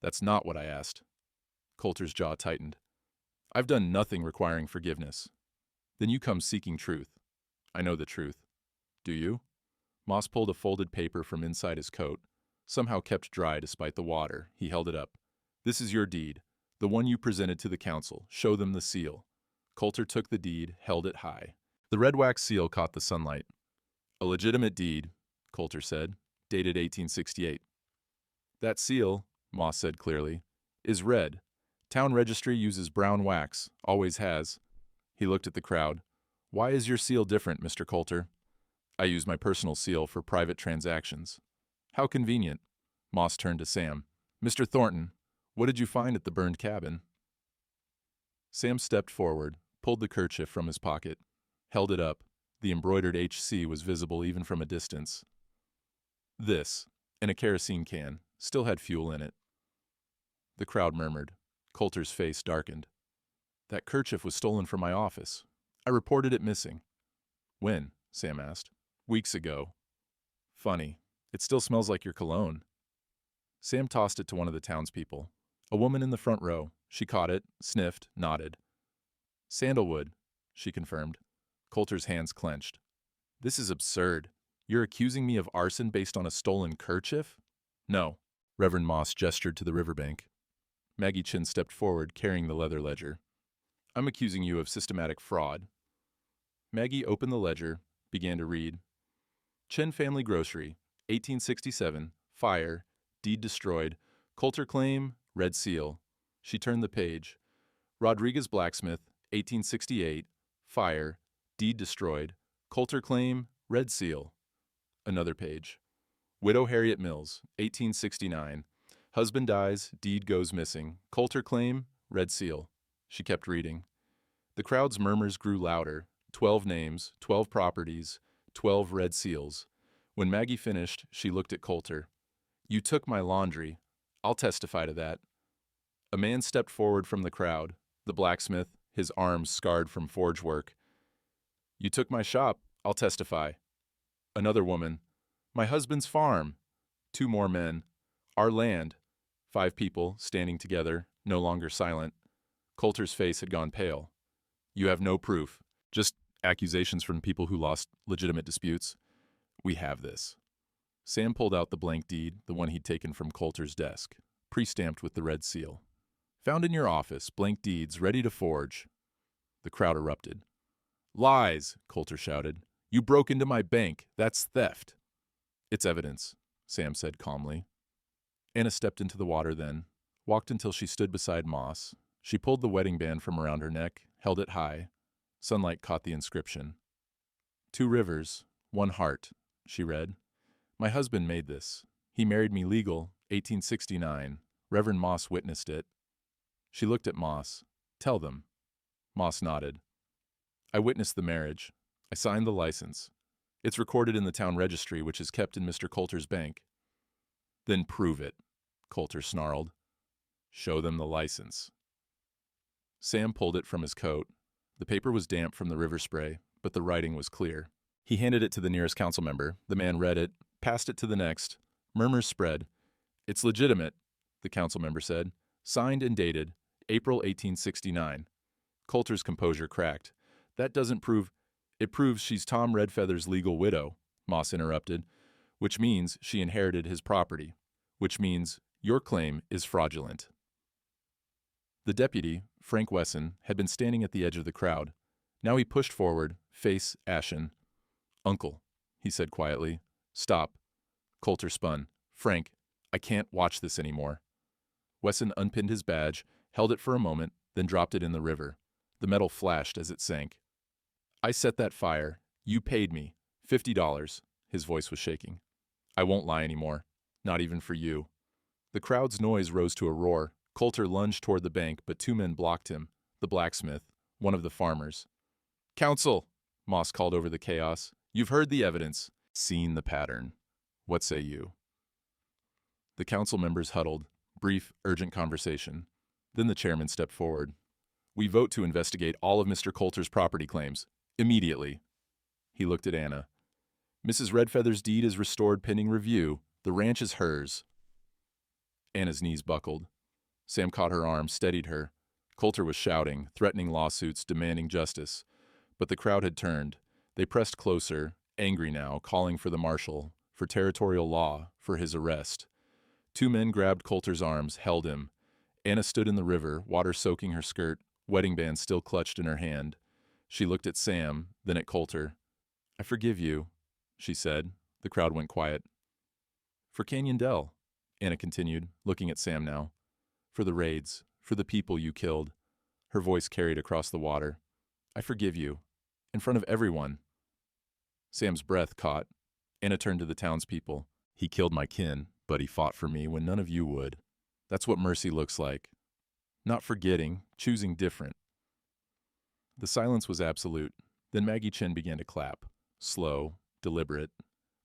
"That's not what I asked." Coulter's jaw tightened. "I've done nothing requiring forgiveness." "Then you come seeking truth." "I know the truth." "Do you?" Moss pulled a folded paper from inside his coat, somehow kept dry despite the water. He held it up. "This is your deed, the one you presented to the council. Show them the seal." Coulter took the deed, held it high. The red wax seal caught the sunlight. "A legitimate deed," Coulter said, "dated 1868. "That seal," Moss said clearly, "is red. Town registry uses brown wax, always has." He looked at the crowd. "Why is your seal different, Mr. Coulter?" "I use my personal seal for private transactions." "How convenient." Moss turned to Sam. "Mr. Thornton, what did you find at the burned cabin?" Sam stepped forward, pulled the kerchief from his pocket, held it up. The embroidered HC was visible even from a distance. This, in a kerosene can, still had fuel in it. The crowd murmured. Coulter's face darkened. "That kerchief was stolen from my office. I reported it missing." "When?" Sam asked. "Weeks ago." "Funny. It still smells like your cologne." Sam tossed it to one of the townspeople. A woman in the front row. She caught it, sniffed, nodded. Sandalwood, she confirmed. Coulter's hands clenched. This is absurd. You're accusing me of arson based on a stolen kerchief? No. Reverend Moss gestured to the riverbank. Maggie Chin stepped forward, carrying the leather ledger. I'm accusing you of systematic fraud. Maggie opened the ledger, began to read. Chin Family Grocery, 1867, fire, deed destroyed, Coulter claim, red seal. She turned the page. Rodriguez Blacksmith, 1868, fire, deed destroyed, Coulter claim, red seal. Another page. Widow Harriet Mills, 1869, husband dies, deed goes missing, Coulter claim, red seal. She kept reading. The crowd's murmurs grew louder. 12 names, 12 properties, 12 red seals. When Maggie finished, she looked at Coulter. You took my laundry. I'll testify to that. A man stepped forward from the crowd, the blacksmith, his arms scarred from forge work. You took my shop. I'll testify. Another woman. My husband's farm. 2 more men. Our land. 5 people, standing together, no longer silent. Coulter's face had gone pale. You have no proof. Just accusations from people who lost legitimate disputes. We have this. Sam pulled out the blank deed, the one he'd taken from Coulter's desk, pre-stamped with the red seal. Found in your office, blank deeds, ready to forge. The crowd erupted. Lies, Coulter shouted. You broke into my bank. That's theft. It's evidence, Sam said calmly. Anna stepped into the water then, walked until she stood beside Moss. She pulled the wedding band from around her neck, held it high. Sunlight caught the inscription. 2 rivers, 1 heart, she read. My husband made this. He married me legal, 1869. Reverend Moss witnessed it. She looked at Moss. Tell them. Moss nodded. I witnessed the marriage. I signed the license. It's recorded in the town registry, which is kept in Mr. Coulter's bank. Then prove it, Coulter snarled. Show them the license. Sam pulled it from his coat. The paper was damp from the river spray, but the writing was clear. He handed it to the nearest council member. The man read it, passed it to the next. Murmurs spread. It's legitimate, the council member said. Signed and dated, April 1869. Coulter's composure cracked. That doesn't prove... It proves she's Tom Redfeather's legal widow, Moss interrupted, which means she inherited his property, which means your claim is fraudulent. The deputy, Frank Wesson, had been standing at the edge of the crowd. Now he pushed forward, face ashen. Uncle, he said quietly. Stop. Coulter spun. Frank, I can't watch this anymore. Wesson unpinned his badge, held it for a moment, then dropped it in the river. The metal flashed as it sank. I set that fire. You paid me. $50. His voice was shaking. I won't lie anymore. Not even for you. The crowd's noise rose to a roar. Coulter lunged toward the bank, but 2 men blocked him. The blacksmith, one of the farmers. Counsel, Moss called over the chaos. You've heard the evidence. Seen the pattern. What say you? The council members huddled. Brief, urgent conversation. Then the chairman stepped forward. We vote to investigate all of Mr. Coulter's property claims. Immediately. He looked at Anna. Mrs. Redfeather's deed is restored pending review. The ranch is hers. Anna's knees buckled. Sam caught her arm, steadied her. Coulter was shouting, threatening lawsuits, demanding justice. But the crowd had turned. They pressed closer, angry now, calling for the marshal, for territorial law, for his arrest. 2 men grabbed Coulter's arms, held him. Anna stood in the river, water soaking her skirt, wedding band still clutched in her hand. She looked at Sam, then at Coulter. I forgive you, she said. The crowd went quiet. For Canyon Dell, Anna continued, looking at Sam now. For the raids, for the people you killed. Her voice carried across the water. I forgive you. In front of everyone. Sam's breath caught. Anna turned to the townspeople. He killed my kin, but he fought for me when none of you would. That's what mercy looks like. Not forgetting, choosing different. The silence was absolute. Then Maggie Chin began to clap. Slow, deliberate.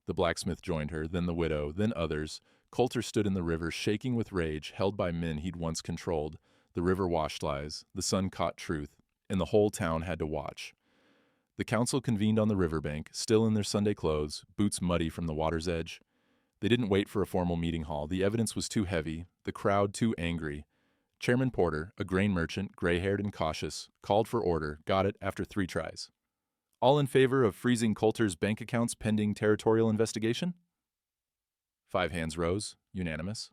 The blacksmith joined her, then the widow, then others. Coulter stood in the river, shaking with rage, held by men he'd once controlled. The river washed lies, the sun caught truth, and the whole town had to watch. The council convened on the riverbank, still in their Sunday clothes, boots muddy from the water's edge. They didn't wait for a formal meeting hall. The evidence was too heavy, the crowd too angry. Chairman Porter, a grain merchant, gray-haired and cautious, called for order, got it after 3 tries. All in favor of freezing Coulter's bank accounts pending territorial investigation? 5 hands rose, unanimous.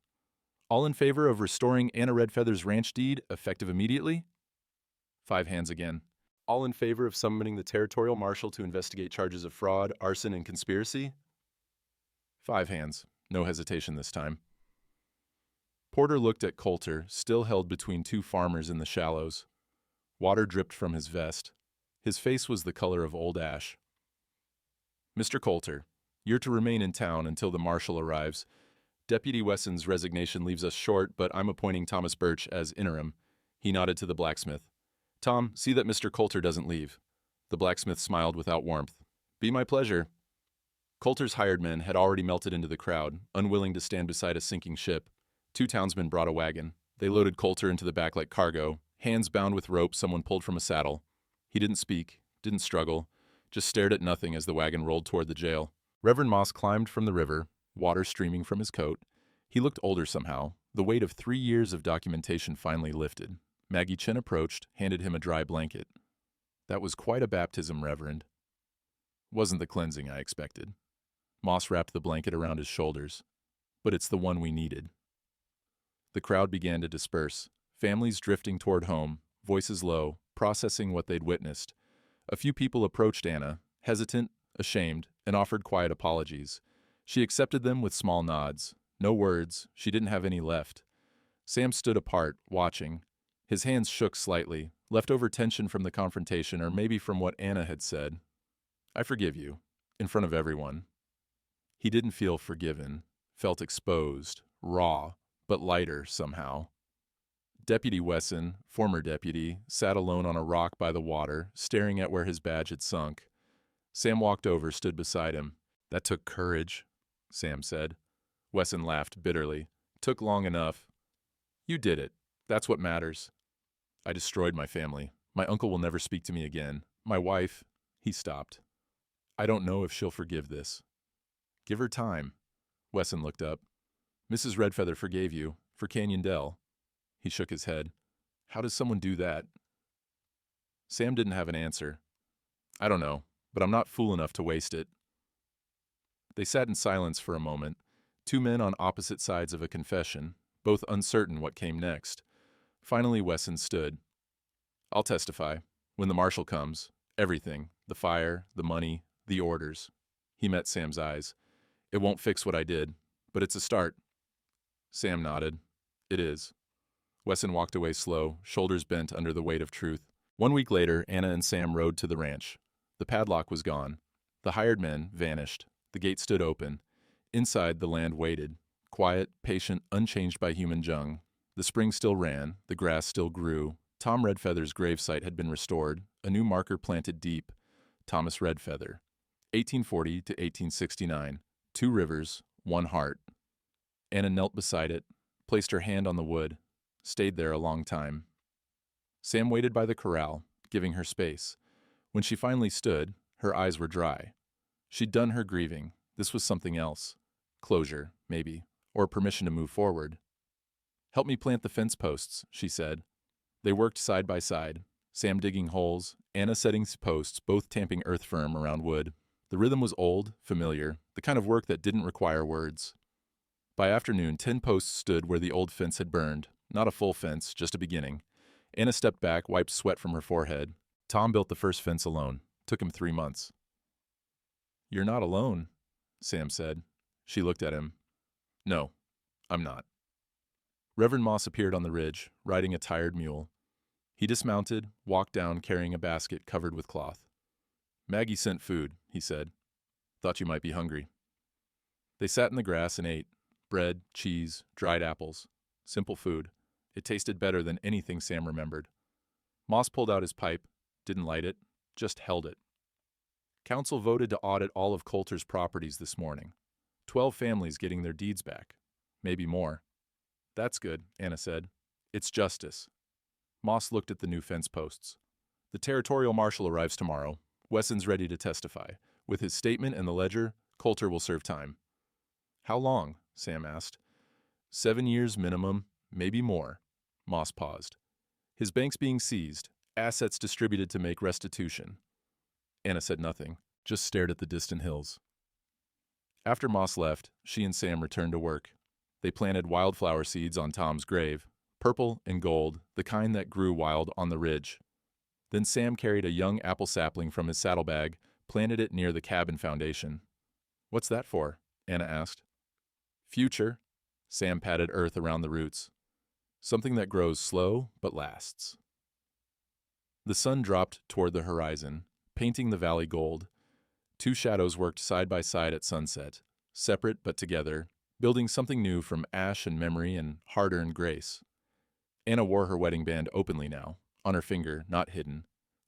All in favor of restoring Anna Redfeather's ranch deed, effective immediately? 5 hands again. All in favor of summoning the territorial marshal to investigate charges of fraud, arson, and conspiracy? 5 hands. No hesitation this time. Porter looked at Coulter, still held between 2 farmers in the shallows. Water dripped from his vest. His face was the color of old ash. Mr. Coulter, you're to remain in town until the marshal arrives. Deputy Wesson's resignation leaves us short, but I'm appointing Thomas Birch as interim. He nodded to the blacksmith. Tom, see that Mr. Coulter doesn't leave. The blacksmith smiled without warmth. Be my pleasure. Coulter's hired men had already melted into the crowd, unwilling to stand beside a sinking ship. 2 townsmen brought a wagon. They loaded Coulter into the back like cargo, hands bound with rope someone pulled from a saddle. He didn't speak, didn't struggle, just stared at nothing as the wagon rolled toward the jail. Reverend Moss climbed from the river, water streaming from his coat. He looked older somehow. The weight of 3 years of documentation finally lifted. Maggie Chen approached, handed him a dry blanket. That was quite a baptism, Reverend. Wasn't the cleansing I expected. Moss wrapped the blanket around his shoulders. But it's the one we needed. The crowd began to disperse, families drifting toward home, voices low, processing what they'd witnessed. A few people approached Anna, hesitant, ashamed, and offered quiet apologies. She accepted them with small nods. No words, she didn't have any left. Sam stood apart, watching. His hands shook slightly, leftover tension from the confrontation or maybe from what Anna had said. I forgive you, in front of everyone. He didn't feel forgiven, felt exposed, raw, but lighter somehow. Deputy Wesson, former deputy, sat alone on a rock by the water, staring at where his badge had sunk. Sam walked over, stood beside him. That took courage, Sam said. Wesson laughed bitterly. Took long enough. You did it. That's what matters. I destroyed my family. My uncle will never speak to me again. My wife, he stopped. I don't know if she'll forgive this. Give her time. Wesson looked up. Mrs. Redfeather forgave you, for Canyon Dell. He shook his head. How does someone do that? Sam didn't have an answer. I don't know, but I'm not fool enough to waste it. They sat in silence for a moment, 2 men on opposite sides of a confession, both uncertain what came next. Finally, Wesson stood. I'll testify. When the marshal comes, everything, the fire, the money, the orders. He met Sam's eyes. It won't fix what I did, but it's a start. Sam nodded. It is. Wesson walked away slow, shoulders bent under the weight of truth. 1 week later, Anna and Sam rode to the ranch. The padlock was gone. The hired men vanished. The gate stood open. Inside, the land waited. Quiet, patient, unchanged by human jung. The spring still ran. The grass still grew. Tom Redfeather's gravesite had been restored. A new marker planted deep. Thomas Redfeather. 1840 to 1869. 2 rivers, 1 heart. Anna knelt beside it, placed her hand on the wood, stayed there a long time. Sam waited by the corral, giving her space. When she finally stood, her eyes were dry. She'd done her grieving. This was something else. Closure, maybe, or permission to move forward. Help me plant the fence posts, she said. They worked side by side, Sam digging holes, Anna setting posts, both tamping earth firm around wood. The rhythm was old, familiar, the kind of work that didn't require words. By afternoon, 10 posts stood where the old fence had burned. Not a full fence, just a beginning. Anna stepped back, wiped sweat from her forehead. Tom built the first fence alone. Took him 3 months. You're not alone, Sam said. She looked at him. No, I'm not. Reverend Moss appeared on the ridge, riding a tired mule. He dismounted, walked down carrying a basket covered with cloth. Maggie sent food, he said. Thought you might be hungry. They sat in the grass and ate. Bread, cheese, dried apples. Simple food. It tasted better than anything Sam remembered. Moss pulled out his pipe, didn't light it, just held it. Council voted to audit all of Coulter's properties this morning. 12 families getting their deeds back. Maybe more. That's good, Anna said. It's justice. Moss looked at the new fence posts. The territorial marshal arrives tomorrow. Wesson's ready to testify. With his statement and the ledger, Coulter will serve time. How long? Sam asked. 7 years minimum, maybe more. Moss paused. His bank's being seized, assets distributed to make restitution. Anna said nothing, just stared at the distant hills. After Moss left, she and Sam returned to work. They planted wildflower seeds on Tom's grave, purple and gold, the kind that grew wild on the ridge. Then Sam carried a young apple sapling from his saddlebag, planted it near the cabin foundation. What's that for? Anna asked. Future. Sam patted earth around the roots. Something that grows slow but lasts. The sun dropped toward the horizon, painting the valley gold. Two shadows worked side by side at sunset, separate but together, building something new from ash and memory and hard-earned grace. Anna wore her wedding band openly now, on her finger, not hidden.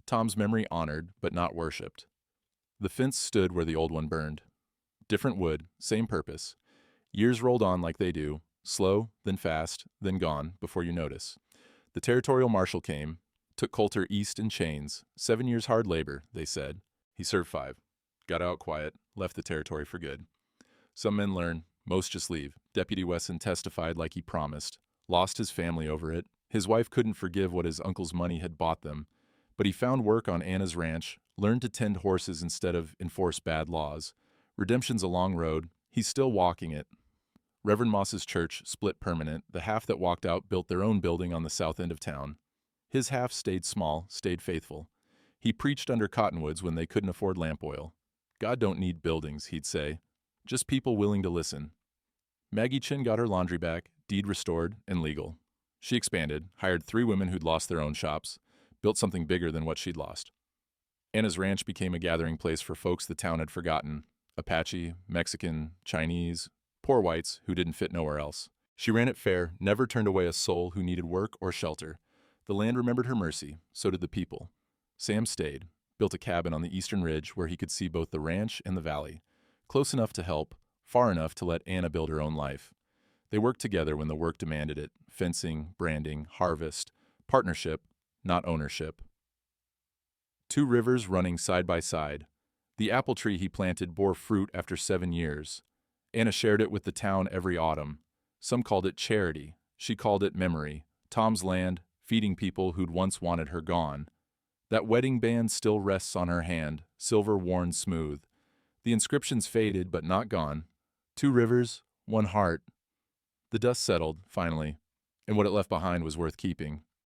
Tom's memory honored, but not worshipped. The fence stood where the old one burned. Different wood, same purpose. Years rolled on like they do, slow, then fast, then gone, before you notice. The territorial marshal came, took Coulter east in chains. 7 years hard labor, they said. He served 5. Got out quiet, left the territory for good. Some men learn, most just leave. Deputy Wesson testified like he promised. Lost his family over it. His wife couldn't forgive what his uncle's money had bought them. But he found work on Anna's ranch, learned to tend horses instead of enforce bad laws. Redemption's a long road. He's still walking it. Reverend Moss's church split permanent. The half that walked out built their own building on the south end of town. His half stayed small, stayed faithful. He preached under cottonwoods when they couldn't afford lamp oil. God don't need buildings, he'd say. Just people willing to listen. Maggie Chin got her laundry back, deed restored, and legal. She expanded, hired 3 women who'd lost their own shops, built something bigger than what she'd lost. Anna's ranch became a gathering place for folks the town had forgotten. Apache, Mexican, Chinese, poor whites who didn't fit nowhere else. She ran it fair, never turned away a soul who needed work or shelter. The land remembered her mercy, so did the people. Sam stayed, built a cabin on the eastern ridge where he could see both the ranch and the valley. Close enough to help, far enough to let Anna build her own life. They worked together when the work demanded it. Fencing, branding, harvest, partnership, not ownership. 2 rivers running side by side. The apple tree he planted bore fruit after 7 years. Anna shared it with the town every autumn. Some called it charity. She called it memory. Tom's land, feeding people who'd once wanted her gone. That wedding band still rests on her hand, silver worn smooth. The inscription's faded but not gone. 2 rivers, 1 heart. The dust settled, finally, and what it left behind was worth keeping.